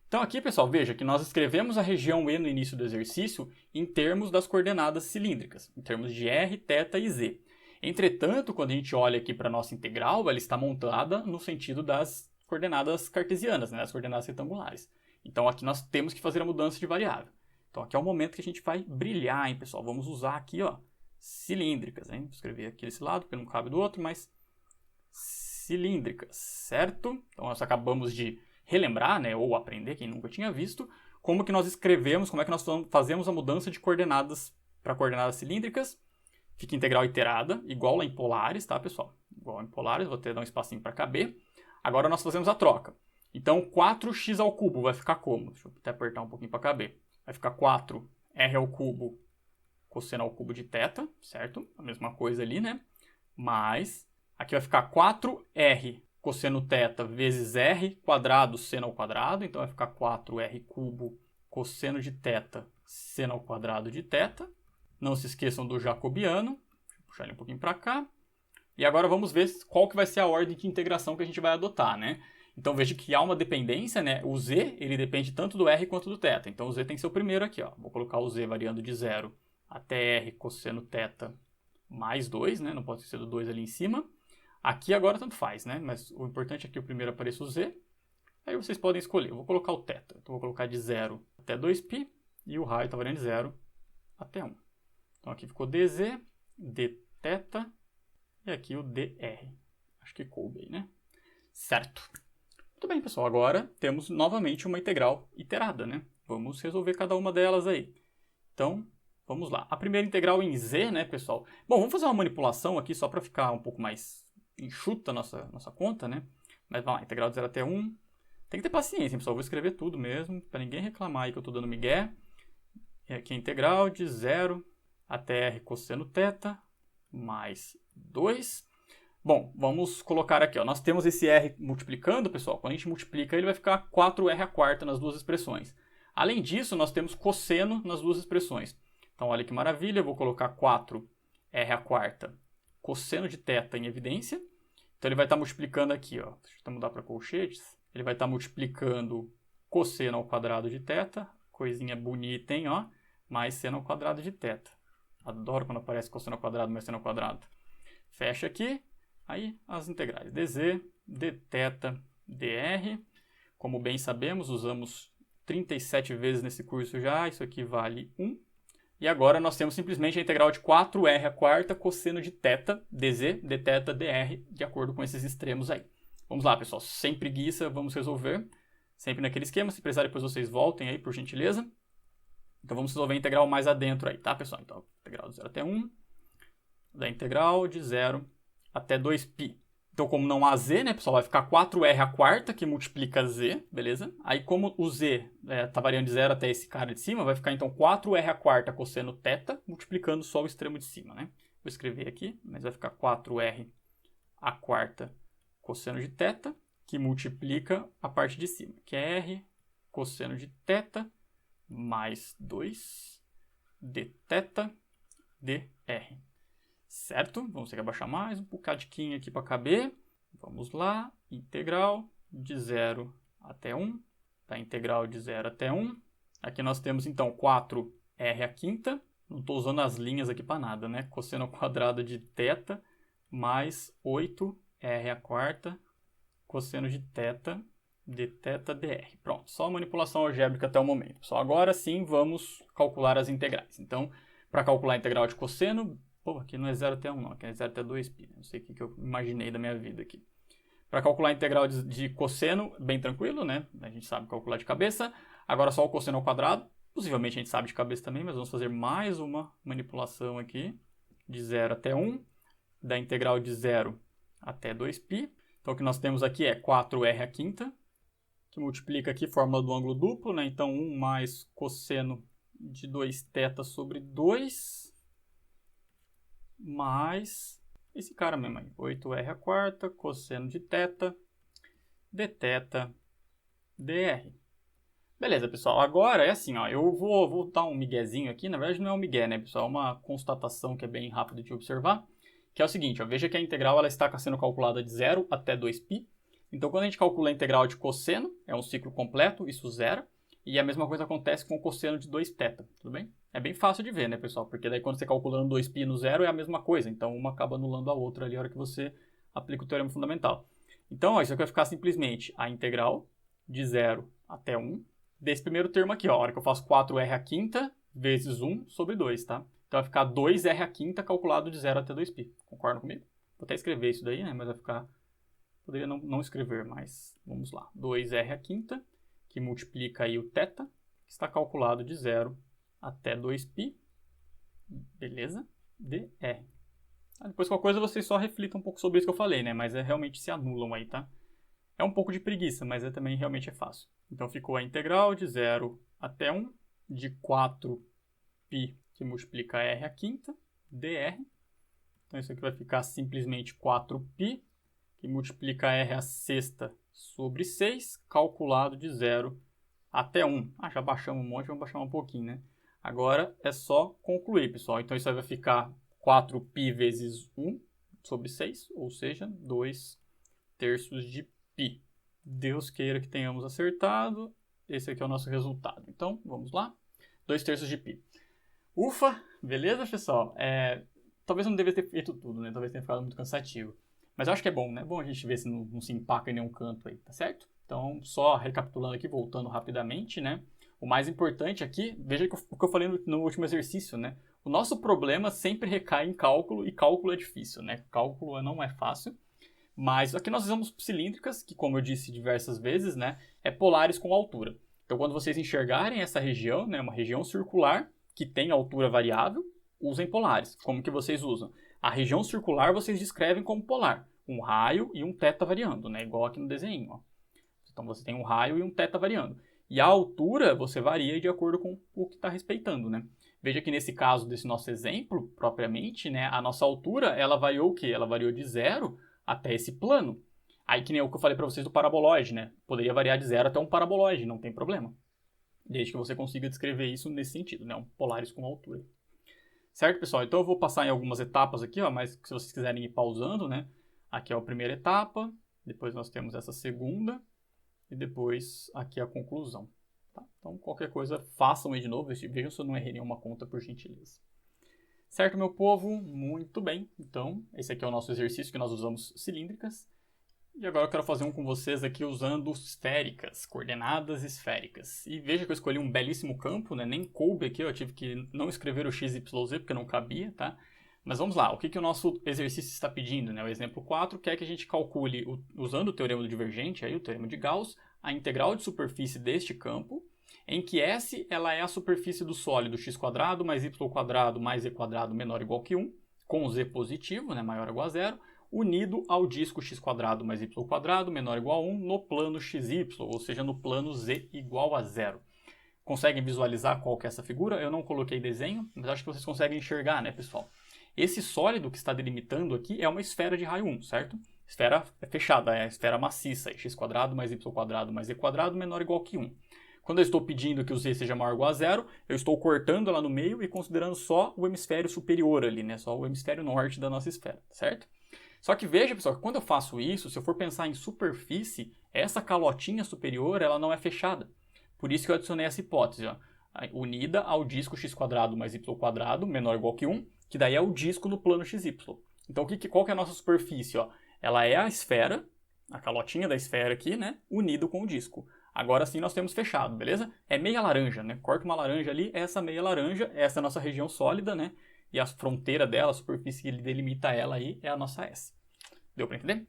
Então aqui, pessoal, veja que nós escrevemos a região E no início do exercício em termos das coordenadas cilíndricas, em termos de r, θ e z. Entretanto, quando a gente olha aqui para a nossa integral, ela está montada no sentido das coordenadas cartesianas, né, das coordenadas retangulares. Então aqui nós temos que fazer a mudança de variável. Então aqui é o momento que a gente vai brilhar, hein, pessoal? Vamos usar aqui, ó, cilíndricas, hein? Vou escrever aqui desse lado, porque não cabe do outro, mas cilíndricas, certo? Então nós acabamos de relembrar, né, ou aprender, quem nunca tinha visto, como que nós escrevemos, como é que nós fazemos a mudança de coordenadas para coordenadas cilíndricas. Fica integral iterada, igual lá em polares, tá, pessoal? Igual em polares, vou até dar um espacinho para caber. Agora nós fazemos a troca. Então, 4x ao cubo vai ficar como? Deixa eu até apertar um pouquinho para caber. Vai ficar 4r ao cubo cosseno ao cubo de θ, certo? A mesma coisa ali, né? Mas, aqui vai ficar 4r cosseno θ vezes r quadrado seno ao quadrado. Então, vai ficar 4r cubo cosseno de θ seno ao quadrado de θ. Não se esqueçam do jacobiano. Deixa eu puxar ele um pouquinho para cá. E agora vamos ver qual que vai ser a ordem de integração que a gente vai adotar, né? Então veja que há uma dependência, né? O z, ele depende tanto do r quanto do θ. Então o z tem que ser o primeiro aqui, ó. Vou colocar o z variando de 0 até r cosseno θ mais 2, né? Não pode ser do 2 ali em cima. Aqui agora tanto faz, né? Mas o importante é que o primeiro apareça o z. Aí vocês podem escolher. Eu vou colocar o θ. Então vou colocar de 0 até 2π e o raio está variando de 0 até 1. Então aqui ficou dz, dθ e aqui o dr. Acho que coube aí, né? Certo. Muito bem, pessoal. Agora temos novamente uma integral iterada, né? Vamos resolver cada uma delas aí. Então, vamos lá. A primeira integral em z, né, pessoal? Bom, vamos fazer uma manipulação aqui só para ficar um pouco mais enxuta a nossa conta, né? Mas vamos lá, integral de 0 até 1. Tem que ter paciência, pessoal. Eu vou escrever tudo mesmo, para ninguém reclamar aí que eu estou dando migué. E aqui a integral de 0 até r cosseno θ mais 2. Bom, vamos colocar aqui, ó. Nós temos esse r multiplicando, pessoal. Quando a gente multiplica, ele vai ficar 4r à quarta nas duas expressões. Além disso, nós temos cosseno nas duas expressões. Então, olha que maravilha. Eu vou colocar 4r à quarta cosseno de θ em evidência. Então, ele vai estar multiplicando aqui, ó. Deixa eu mudar para colchetes. Ele vai estar multiplicando cosseno ao quadrado de θ. Coisinha bonita, hein, ó. Mais seno ao quadrado de θ. Adoro quando aparece cosseno ao quadrado mais seno ao quadrado. Fecha aqui. Aí as integrais dz, dθ, dr. Como bem sabemos, usamos 37 vezes nesse curso já. Isso aqui vale 1. E agora nós temos simplesmente a integral de 4r à quarta cosseno de θ, dz, dθ, dr, de acordo com esses extremos aí. Vamos lá, pessoal. Sem preguiça, vamos resolver. Sempre naquele esquema. Se precisar, depois vocês voltem aí, por gentileza. Então vamos resolver a integral mais adentro aí, tá, pessoal? Então, integral de 0 até 1, da integral de 0 até 2π. Então, como não há z, né, pessoal, vai ficar 4r à quarta, que multiplica z, beleza? Aí, como o z está variando de 0 até esse cara de cima, vai ficar, então, 4r à quarta cosseno θ, multiplicando só o extremo de cima, né? Vou escrever aqui, mas vai ficar 4r à quarta cosseno de θ, que multiplica a parte de cima, que é r cosseno de θ, mais 2 dθ dr. Certo? Vamos ter que abaixar mais um bocadinho aqui para caber. Vamos lá. Integral de 0 até 1. Tá? Integral de 0 até 1. Aqui nós temos, então, 4r à quinta. Não estou usando as linhas aqui para nada, né? Cosseno ao quadrado de θ mais 8r à quarta cosseno de θ dθ dr. Pronto, só manipulação algébrica até o momento. Só agora sim vamos calcular as integrais. Então, para calcular a integral de cosseno, aqui não é 0 até 1 não, aqui é 0 até 2π. Não sei o que eu imaginei da minha vida aqui. Para calcular a integral de cosseno, bem tranquilo, né? A gente sabe calcular de cabeça. Agora só o cosseno ao quadrado. Possivelmente a gente sabe de cabeça também, mas vamos fazer mais uma manipulação aqui. de 0 até 1, da integral de 0 até 2π. Então, o que nós temos aqui é 4r à quinta, que multiplica aqui, fórmula do ângulo duplo, né? Então, 1 mais cosseno de 2θ sobre 2, mais esse cara mesmo aí, 8r à quarta, cosseno de θ, dθ, dr. Beleza, pessoal. Agora é assim, ó, eu vou dar um miguezinho aqui. Na verdade, não é um migué, né, pessoal? É uma constatação que é bem rápido de observar, que é o seguinte, ó, veja que a integral ela está sendo calculada de 0 até 2π. Então, quando a gente calcula a integral de cosseno, é um ciclo completo, isso zera. E a mesma coisa acontece com o cosseno de 2θ, tudo bem? É bem fácil de ver, né, pessoal? Porque daí quando você calculando 2π no zero é a mesma coisa. Então, uma acaba anulando a outra ali na hora que você aplica o teorema fundamental. Então, ó, isso aqui vai ficar simplesmente a integral de 0 até 1 desse primeiro termo aqui, ó. A hora que eu faço 4r à quinta vezes 1 sobre 2, tá? Então, vai ficar 2r à quinta calculado de 0 até 2π. Concordam comigo? Vou até escrever isso daí, né? Mas vai ficar... Poderia não escrever, mas vamos lá. 2r à quinta, que multiplica aí o θ, que está calculado de 0 até 2π, beleza? dr. Depois qualquer coisa vocês só reflitam um pouco sobre isso que eu falei, né? Mas realmente se anulam aí, tá? É um pouco de preguiça, mas também realmente é fácil. Então ficou a integral de 0 até 1 de 4π, que multiplica r à quinta, dr. Então isso aqui vai ficar simplesmente 4π, que multiplica r à sexta sobre 6, calculado de 0 até 1. Ah, já baixamos um monte, vamos baixar um pouquinho, né? Agora é só concluir, pessoal. Então isso aí vai ficar 4π vezes 1 sobre 6, ou seja, 2/3 de π. Deus queira que tenhamos acertado. Esse aqui é o nosso resultado. Então, vamos lá. 2/3 de π. Ufa! Beleza, pessoal? Talvez eu não devesse ter feito tudo, né? Talvez tenha ficado muito cansativo. Mas eu acho que é bom, né? É bom a gente ver se não se empaca em nenhum canto aí, tá certo? Então, só recapitulando aqui, voltando rapidamente, né? O mais importante aqui, veja o que eu falei no último exercício, né? O nosso problema sempre recai em cálculo, e cálculo é difícil, né? Cálculo não é fácil. Mas aqui nós usamos cilíndricas, que como eu disse diversas vezes, né? É polares com altura. Então, quando vocês enxergarem essa região, né? Uma região circular que tem altura variável, usem polares. Como que vocês usam? A região circular vocês descrevem como polar. Um raio e um θ variando, né? Igual aqui no desenho, ó. Então você tem um raio e um θ variando. E a altura você varia de acordo com o que está respeitando, né? Veja que nesse caso desse nosso exemplo, propriamente, né? A nossa altura, ela variou o quê? Ela variou de 0 até esse plano. Aí que nem o que eu falei para vocês do paraboloide, né? Poderia variar de 0 até um paraboloide, não tem problema. Desde que você consiga descrever isso nesse sentido, né? Um polares com altura. Certo, pessoal? Então eu vou passar em algumas etapas aqui, ó, mas se vocês quiserem ir pausando, né? Aqui é a primeira etapa, depois nós temos essa segunda, e depois aqui a conclusão. Tá? Então, qualquer coisa, façam aí de novo, vejam se eu não errei nenhuma conta, por gentileza. Certo, meu povo? Muito bem. Então, esse aqui é o nosso exercício que nós usamos cilíndricas. E agora eu quero fazer um com vocês aqui usando esféricas, coordenadas esféricas. E veja que eu escolhi um belíssimo campo, né? Nem coube aqui, eu tive que não escrever o x, y, z porque não cabia, tá? Mas vamos lá, o que o nosso exercício está pedindo, né? O exemplo 4 quer que a gente calcule, usando o teorema do divergente, aí, o teorema de Gauss, a integral de superfície deste campo, em que S ela é a superfície do sólido x² mais y² mais z² menor ou igual que 1, com o z positivo, né? Maior ou igual a 0, unido ao disco x² mais y² menor ou igual a 1 no plano xy, ou seja, no plano z igual a 0. Conseguem visualizar qual que é essa figura? Eu não coloquei desenho, mas acho que vocês conseguem enxergar, né, pessoal? Esse sólido que está delimitando aqui é uma esfera de raio 1, certo? Esfera fechada, é a esfera maciça, x² mais y² mais z² menor ou igual que 1. Quando eu estou pedindo que o z seja maior ou igual a 0, eu estou cortando ela no meio e considerando só o hemisfério superior ali, né? Só o hemisfério norte da nossa esfera, certo? Só que veja, pessoal, que quando eu faço isso, se eu for pensar em superfície, essa calotinha superior ela não é fechada. Por isso que eu adicionei essa hipótese, ó, unida ao disco x² mais y² menor ou igual que 1, que daí é o disco no plano xy. Então, qual que é a nossa superfície? Ó? Ela é a esfera, a calotinha da esfera aqui, né? Unido com o disco. Agora sim nós temos fechado, beleza? É meia laranja, né? Corta uma laranja ali, essa meia laranja, essa é a nossa região sólida, né? E a fronteira dela, a superfície que delimita ela aí, é a nossa S. Deu para entender?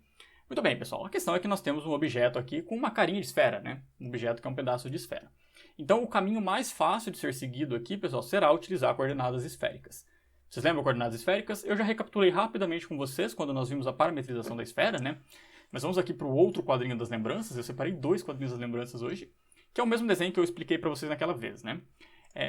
Muito bem, pessoal. A questão é que nós temos um objeto aqui com uma carinha de esfera, né? Um objeto que é um pedaço de esfera. Então, o caminho mais fácil de ser seguido aqui, pessoal, será utilizar coordenadas esféricas. Vocês lembram coordenadas esféricas? Eu já recapitulei rapidamente com vocês quando nós vimos a parametrização da esfera, né? Mas vamos aqui para o outro quadrinho das lembranças. Eu separei 2 quadrinhos das lembranças hoje, que é o mesmo desenho que eu expliquei para vocês naquela vez, né?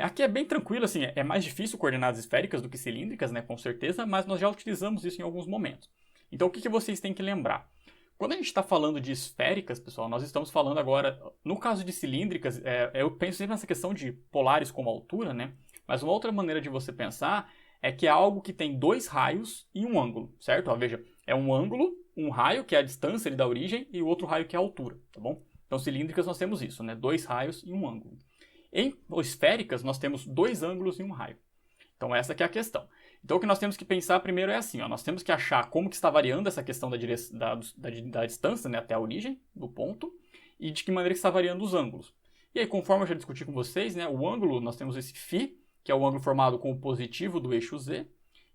Aqui é bem tranquilo, assim, é mais difícil coordenadas esféricas do que cilíndricas, né? Com certeza, mas nós já utilizamos isso em alguns momentos. Então, o que vocês têm que lembrar? Quando a gente está falando de esféricas, pessoal, nós estamos falando agora, no caso de cilíndricas, eu penso sempre nessa questão de polares como altura, né? Mas uma outra maneira de você pensar é que é algo que tem 2 raios e um ângulo, certo? Ó, veja, é um ângulo, um raio, que é a distância ali da origem, e o outro raio, que é a altura, tá bom? Então, cilíndricas nós temos isso, né? 2 raios e um ângulo. Em esféricas, nós temos 2 ângulos e um raio. Então, essa que é a questão. Então, o que nós temos que pensar primeiro é assim, ó, nós temos que achar como que está variando essa questão da distância, né, até a origem do ponto, e de que maneira que está variando os ângulos. E aí, conforme eu já discuti com vocês, né, o ângulo, nós temos esse φ, que é o ângulo formado com o positivo do eixo z,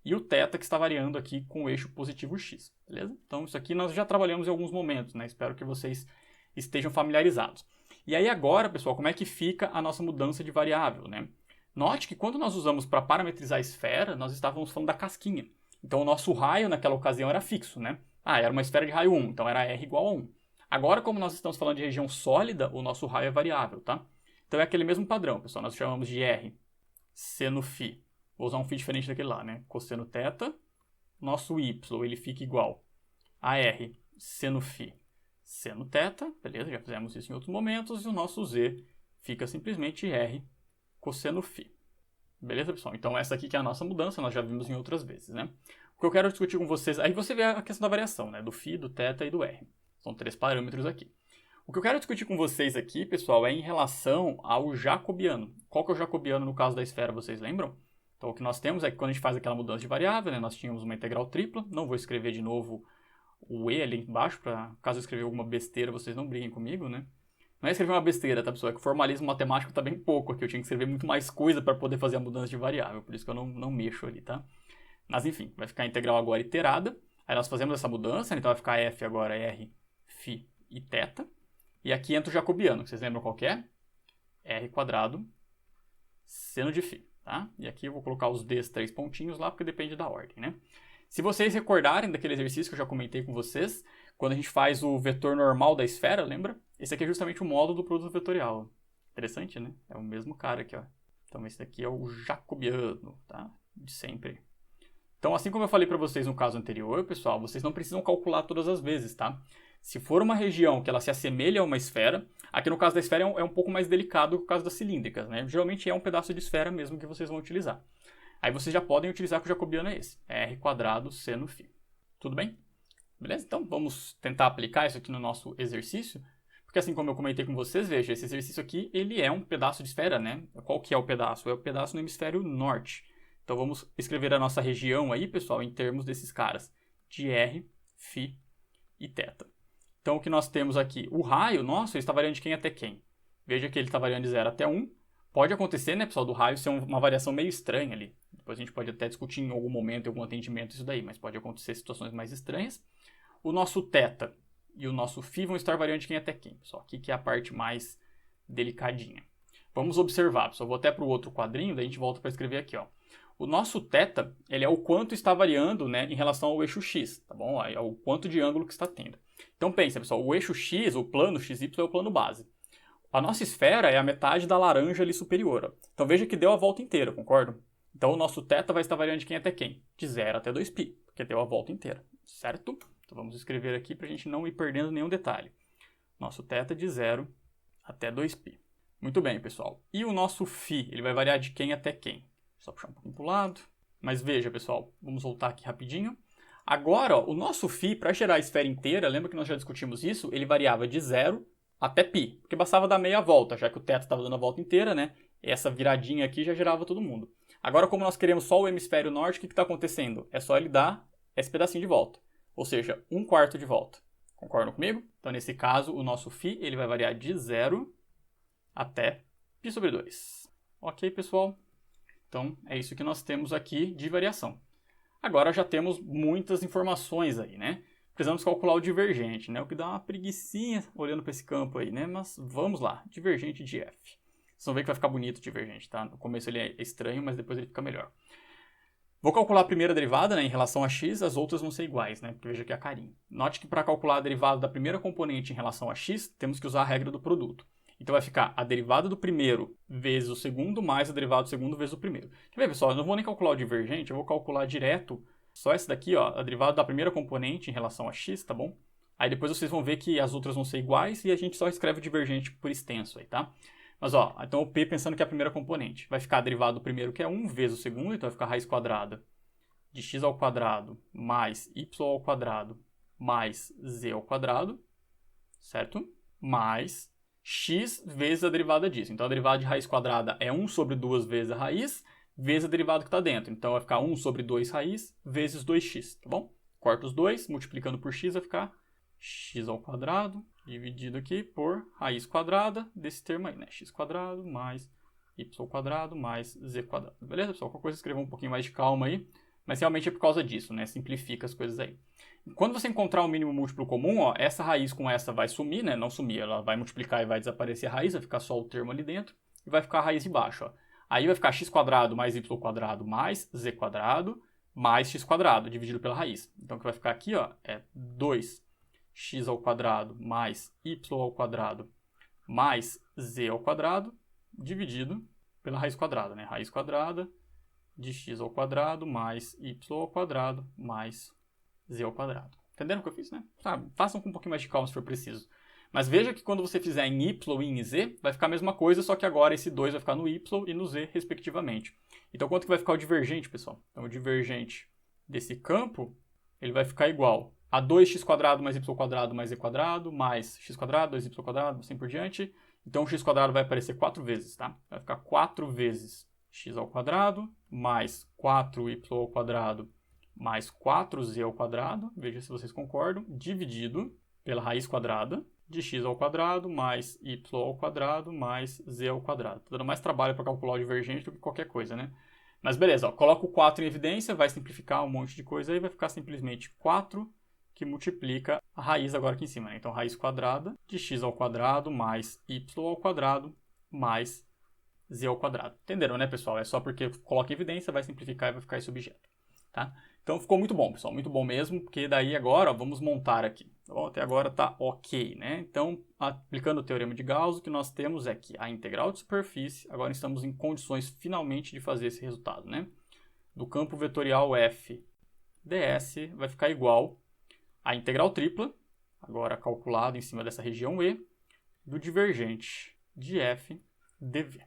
e o θ, que está variando aqui com o eixo positivo x, beleza? Então, isso aqui nós já trabalhamos em alguns momentos, né? Espero que vocês estejam familiarizados. E aí agora, pessoal, como é que fica a nossa mudança de variável, né? Note que quando nós usamos para parametrizar a esfera, nós estávamos falando da casquinha. Então, o nosso raio naquela ocasião era fixo, né? Era uma esfera de raio 1, então era R igual a 1. Agora, como nós estamos falando de região sólida, o nosso raio é variável, tá? Então, é aquele mesmo padrão, pessoal. Nós chamamos de R seno φ. Vou usar um φ diferente daquele lá, né? Cosseno θ, nosso y, ele fica igual a R seno φ seno θ, beleza? Já fizemos isso em outros momentos, e o nosso z fica simplesmente R cosseno φ. Beleza, pessoal? Então, essa aqui que é a nossa mudança, nós já vimos em outras vezes, né? O que eu quero discutir com vocês... Aí você vê a questão da variação, né? Do φ, do θ e do R. São 3 parâmetros aqui. O que eu quero discutir com vocês aqui, pessoal, é em relação ao jacobiano. Qual que é o jacobiano no caso da esfera, vocês lembram? Então, o que nós temos é que quando a gente faz aquela mudança de variável, né? Nós tínhamos uma integral tripla. Não vou escrever de novo o E ali embaixo, para caso eu escrever alguma besteira, vocês não briguem comigo, né? Não é escrever uma besteira, tá, pessoal? É que o formalismo matemático tá bem pouco aqui. Eu tinha que escrever muito mais coisa para poder fazer a mudança de variável. Por isso que eu não mexo ali, tá? Mas, enfim, vai ficar a integral agora iterada. Aí nós fazemos essa mudança, então vai ficar F agora R, φ e θ. E aqui entra o jacobiano, que vocês lembram qual que é? R quadrado seno de φ, tá? E aqui eu vou colocar os D's 3 pontinhos lá, porque depende da ordem, né? Se vocês recordarem daquele exercício que eu já comentei com vocês, quando a gente faz o vetor normal da esfera, lembra? Esse aqui é justamente o módulo do produto vetorial. Interessante, né? É o mesmo cara aqui, ó. Então esse daqui é o jacobiano, tá? De sempre. Então, assim como eu falei para vocês no caso anterior, pessoal, vocês não precisam calcular todas as vezes, tá? Se for uma região que ela se assemelha a uma esfera, aqui no caso da esfera é um pouco mais delicado que o caso das cilíndricas, né? Geralmente é um pedaço de esfera mesmo que vocês vão utilizar. Aí vocês já podem utilizar que o jacobiano é esse, R quadrado seno φ. Tudo bem? Beleza? Então vamos tentar aplicar isso aqui no nosso exercício, porque assim como eu comentei com vocês, veja, esse exercício aqui, ele é um pedaço de esfera, né? Qual que é o pedaço? É o pedaço no hemisfério norte. Então vamos escrever a nossa região aí, pessoal, em termos desses caras, de R, φ e θ. Então o que nós temos aqui? O raio, nossa, ele está variando de quem até quem? Veja que ele está variando de 0 até 1. Pode acontecer, né, pessoal, do raio ser uma variação meio estranha ali. Depois a gente pode até discutir em algum momento, em algum atendimento isso daí, mas pode acontecer situações mais estranhas. O nosso θ e o nosso φ vão estar variando de quem até quem, pessoal. Aqui que é a parte mais delicadinha. Vamos observar, pessoal. Vou até para o outro quadrinho, daí a gente volta para escrever aqui, ó. O nosso θ, ele é o quanto está variando, né, em relação ao eixo x, tá bom? É o quanto de ângulo que está tendo. Então pensa, pessoal, o eixo x, o plano xy é o plano base. A nossa esfera é a metade da laranja ali superior, ó. Então veja que deu a volta inteira, concordo? Então o nosso θ vai estar variando de quem até quem? De 0 até 2π, porque deu a volta inteira, certo? Então vamos escrever aqui para a gente não ir perdendo nenhum detalhe. Nosso θ de 0 até 2π. Muito bem, pessoal. E o nosso φ, ele vai variar de quem até quem? Só puxar um pouquinho para o lado. Mas veja, pessoal, vamos voltar aqui rapidinho. Agora, ó, o nosso φ, para gerar a esfera inteira, lembra que nós já discutimos isso? Ele variava de 0 até π, porque bastava dar meia volta, já que o θ estava dando a volta inteira, né? Essa viradinha aqui já gerava todo mundo. Agora, como nós queremos só o hemisfério norte, o que está acontecendo? É só ele dar esse pedacinho de volta, ou seja, 1/4 de volta. Concordam comigo? Então, nesse caso, o nosso φ ele vai variar de 0 até π sobre 2. Ok, pessoal? Então, é isso que nós temos aqui de variação. Agora já temos muitas informações aí, né? Precisamos calcular o divergente, né? O que dá uma preguicinha olhando para esse campo aí, né? Mas vamos lá, divergente de f. Vocês vão ver que vai ficar bonito o divergente, tá? No começo ele é estranho, mas depois ele fica melhor. Vou calcular a primeira derivada, né, em relação a x, as outras vão ser iguais, né, porque veja aqui a carinha. Note que para calcular a derivada da primeira componente em relação a x, temos que usar a regra do produto. Então vai ficar a derivada do primeiro vezes o segundo mais a derivada do segundo vezes o primeiro. Quer ver, pessoal? Eu não vou nem calcular o divergente, eu vou calcular direto só essa daqui, ó, a derivada da primeira componente em relação a x, tá bom? Aí depois vocês vão ver que as outras vão ser iguais e a gente só escreve o divergente por extenso aí, tá? Mas ó, então o p pensando que é a primeira componente. Vai ficar a derivada do primeiro que é 1 vezes o segundo, então vai ficar a raiz quadrada de x ao quadrado mais y ao quadrado mais z ao quadrado, certo? Mais x vezes a derivada disso. Então a derivada de raiz quadrada é 1 sobre 2 vezes a raiz, vezes a derivada que está dentro. Então vai ficar 1 sobre 2 raiz vezes 2x, tá bom? Corta os dois, multiplicando por x vai ficar x ao quadrado, dividido aqui por raiz quadrada desse termo aí, né? X quadrado mais y quadrado mais z quadrado. Beleza, pessoal? Qualquer coisa escreva um pouquinho mais de calma aí, mas realmente é por causa disso, né? Simplifica as coisas aí. Quando você encontrar o mínimo múltiplo comum, ó, essa raiz com essa vai sumir, né? Não sumir, ela vai multiplicar e vai desaparecer a raiz, vai ficar só o termo ali dentro, e vai ficar a raiz de baixo, ó. Aí vai ficar x quadrado mais y quadrado mais z quadrado mais x quadrado, dividido pela raiz. Então o que vai ficar aqui, ó, é 2x ao quadrado mais y ao quadrado mais z ao quadrado, dividido pela raiz quadrada, né? Raiz quadrada de x ao quadrado mais y ao quadrado mais z ao quadrado. Entenderam o que eu fiz, né? Sabe? Façam com um pouquinho mais de calma se for preciso. Mas veja que quando você fizer em y e em z, vai ficar a mesma coisa, só que agora esse 2 vai ficar no y e no z, respectivamente. Então, quanto que vai ficar o divergente, pessoal? Então, o divergente desse campo, ele vai ficar igual a 2x² mais y² mais z² mais x², 2y², assim por diante. Então, o x² vai aparecer 4 vezes, tá? Vai ficar 4 vezes x² mais 4y² mais 4z², veja se vocês concordam, dividido pela raiz quadrada de x² mais y² mais z². Tá dando mais trabalho para calcular o divergente do que qualquer coisa, né? Mas beleza, ó, coloca o 4 em evidência, vai simplificar um monte de coisa aí, vai ficar simplesmente 4 que multiplica a raiz agora aqui em cima, né? Então, raiz quadrada de x² mais y² mais z². Entenderam, né, pessoal? É só porque coloca em evidência, vai simplificar e vai ficar esse objeto, tá? Então ficou muito bom, pessoal, muito bom mesmo, porque daí agora, ó, vamos montar aqui. Bom, até agora tá ok, né? Então, aplicando o teorema de Gauss, o que nós temos é que a integral de superfície, agora estamos em condições finalmente de fazer esse resultado, né? Do campo vetorial f ds vai ficar igual à integral tripla, agora calculado em cima dessa região E, do divergente de f dv.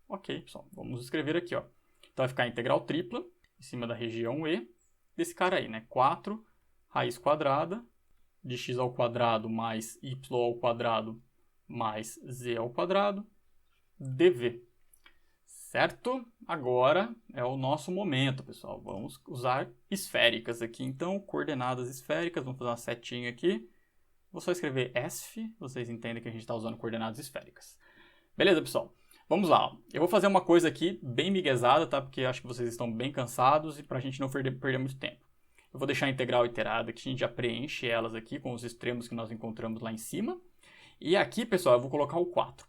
Ok, pessoal, vamos escrever aqui, ó. Então vai ficar a integral tripla em cima da região E, desse cara aí, né? 4 raiz quadrada de x² mais y² mais z² dv. Certo? Agora é o nosso momento, pessoal. Vamos usar esféricas aqui. Então, coordenadas esféricas. Vamos fazer uma setinha aqui. Vou só escrever ESF. Vocês entendem que a gente está usando coordenadas esféricas. Beleza, pessoal? Vamos lá, ó. Eu vou fazer uma coisa aqui bem miguezada, tá? Porque acho que vocês estão bem cansados e para a gente não perder muito tempo. Eu vou deixar a integral iterada, que a gente já preenche elas aqui com os extremos que nós encontramos lá em cima. E aqui, pessoal, eu vou colocar o 4.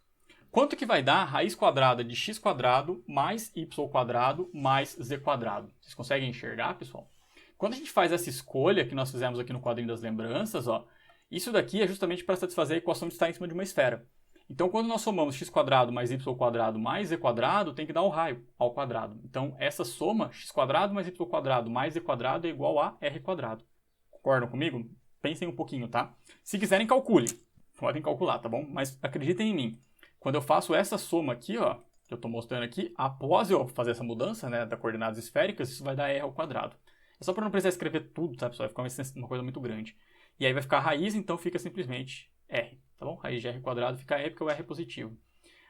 Quanto que vai dar a raiz quadrada de x² mais y² mais z²? Vocês conseguem enxergar, pessoal? Quando a gente faz essa escolha que nós fizemos aqui no quadrinho das lembranças, ó, isso daqui é justamente para satisfazer a equação de estar em cima de uma esfera. Então, quando nós somamos x² mais y² mais z², tem que dar um raio ao quadrado. Então, essa soma, x² mais y² mais z² é igual a r². Concordam comigo? Pensem um pouquinho, tá? Se quiserem, calculem. Podem calcular, tá bom? Mas acreditem em mim. Quando eu faço essa soma aqui, ó, que eu estou mostrando aqui, após eu fazer essa mudança, né, das coordenadas esféricas, isso vai dar r². É só para não precisar escrever tudo, tá, pessoal? Vai ficar uma coisa muito grande. E aí vai ficar a raiz, então fica simplesmente r. Tá bom? Raiz de r² fica e porque o r é positivo.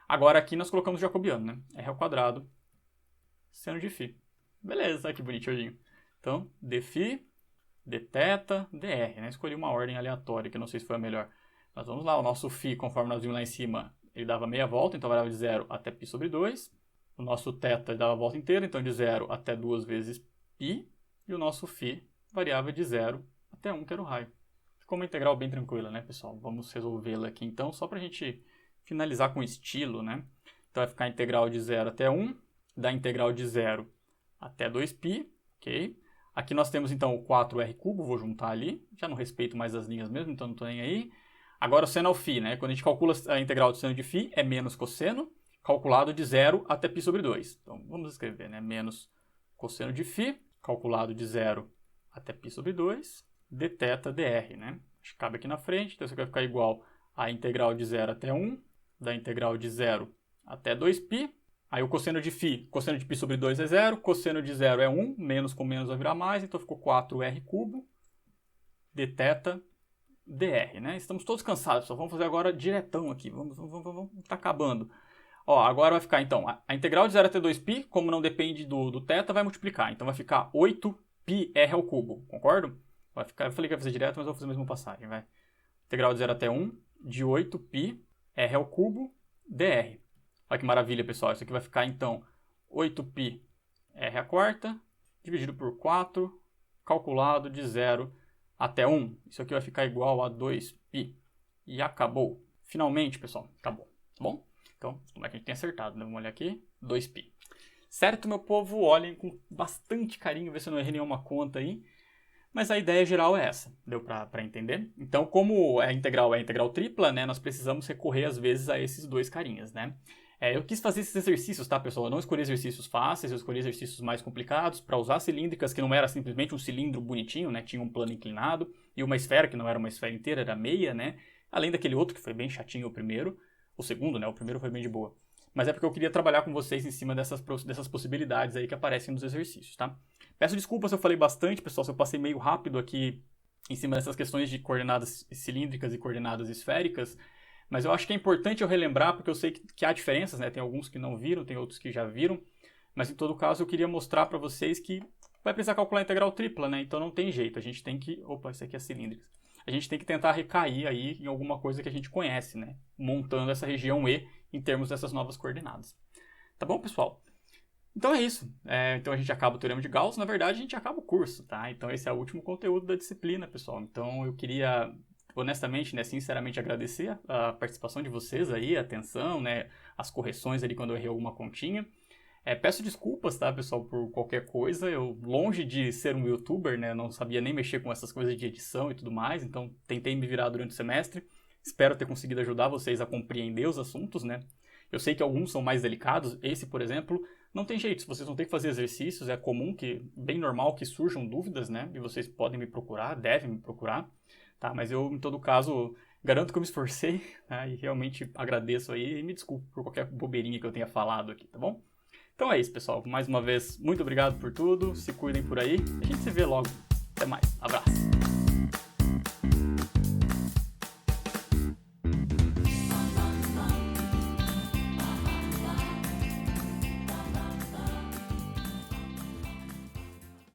Agora aqui nós colocamos o jacobiano, né? r² seno de φ. Beleza, que bonitinho. Então, dφ, dθ, dr, né? Escolhi uma ordem aleatória, que eu não sei se foi a melhor. Mas vamos lá, o nosso φ, conforme nós vimos lá em cima, ele dava meia volta, então variava de 0 até π sobre 2. O nosso θ dava a volta inteira, então de 0 até 2 vezes π. E o nosso φ variava de 0 até 1, que era o raio. Ficou uma integral bem tranquila, né, pessoal? Vamos resolvê-la aqui, então, só para a gente finalizar com estilo, né? Então, vai ficar a integral de 0 até 1, da integral de 0 até 2π, ok? Aqui nós temos então o 4r², vou juntar ali, já não respeito mais as linhas mesmo, então não estou nem aí. Agora o seno ao φ, né? Quando a gente calcula a integral do seno de φ, é menos cosseno, calculado de 0 até π sobre 2. Então vamos escrever, né? Menos cosseno de φ, calculado de 0 até π sobre 2, dθ dr, né? Acho que cabe aqui na frente, então isso aqui vai ficar igual a integral de 0 até 1, da integral de 0 até 2π. Aí o cosseno de φ, cosseno de π sobre 2 é 0, cosseno de 0 é 1, menos com menos vai virar mais, então ficou 4r³ dθ dr, né? Estamos todos cansados, só vamos fazer agora diretão aqui, vamos tá acabando. Ó, agora vai ficar então, a integral de 0 até 2π, como não depende do θ, vai multiplicar, então vai ficar 8πr², concordo? Vai ficar, eu falei que ia fazer direto, mas eu vou fazer a mesma passagem, vai. Integral de 0 até 1 de 8πr² dr. Olha que maravilha, pessoal. Isso aqui vai ficar, então, 8πr² dividido por 4, calculado de 0 até 1. Isso aqui vai ficar igual a 2π. E acabou. Finalmente, pessoal, acabou. Tá bom? Então, como é que a gente tem acertado, né? Vamos olhar aqui. 2π. Certo, meu povo? Olhem com bastante carinho, ver se eu não errei nenhuma conta aí. Mas a ideia geral é essa, deu para entender? Então, como a integral é integral tripla, né, nós precisamos recorrer às vezes a esses dois carinhas, né? Eu quis fazer esses exercícios, tá, pessoal? Eu não escolhi exercícios fáceis, eu escolhi exercícios mais complicados para usar cilíndricas que não era simplesmente um cilindro bonitinho, né? Tinha um plano inclinado, e uma esfera que não era uma esfera inteira, era meia, né? Além daquele outro que foi bem chatinho o primeiro, o segundo, né? O primeiro foi bem de boa. Mas é porque eu queria trabalhar com vocês em cima dessas possibilidades aí que aparecem nos exercícios, tá? Peço desculpas se eu falei bastante, pessoal, se eu passei meio rápido aqui em cima dessas questões de coordenadas cilíndricas e coordenadas esféricas, mas eu acho que é importante eu relembrar, porque eu sei que há diferenças, né? Tem alguns que não viram, tem outros que já viram, mas em todo caso eu queria mostrar para vocês que vai precisar calcular a integral tripla, né? Então não tem jeito, a gente tem que... Opa, esse aqui é cilíndrica. A gente tem que tentar recair aí em alguma coisa que a gente conhece, né? Montando essa região E em termos dessas novas coordenadas. Tá bom, pessoal? Então é isso. Então a gente acaba o Teorema de Gauss. Na verdade, a gente acaba o curso, tá? Então esse é o último conteúdo da disciplina, pessoal. Então eu queria, honestamente, né, sinceramente agradecer a participação de vocês aí, a atenção, né, as correções ali quando eu errei alguma continha. Peço desculpas, tá, pessoal, por qualquer coisa. Eu, longe de ser um youtuber, né, não sabia nem mexer com essas coisas de edição e tudo mais, então tentei me virar durante o semestre. Espero ter conseguido ajudar vocês a compreender os assuntos, né. Eu sei que alguns são mais delicados. Esse, por exemplo, não tem jeito. Se vocês vão ter que fazer exercícios, é comum, bem normal que surjam dúvidas, né, e vocês podem me procurar, devem me procurar, tá, mas eu, em todo caso, garanto que eu me esforcei, tá, e realmente agradeço aí e me desculpo por qualquer bobeirinha que eu tenha falado aqui, tá bom? Então é isso, pessoal. Mais uma vez, muito obrigado por tudo. Se cuidem por aí. A gente se vê logo. Até mais. Abraço.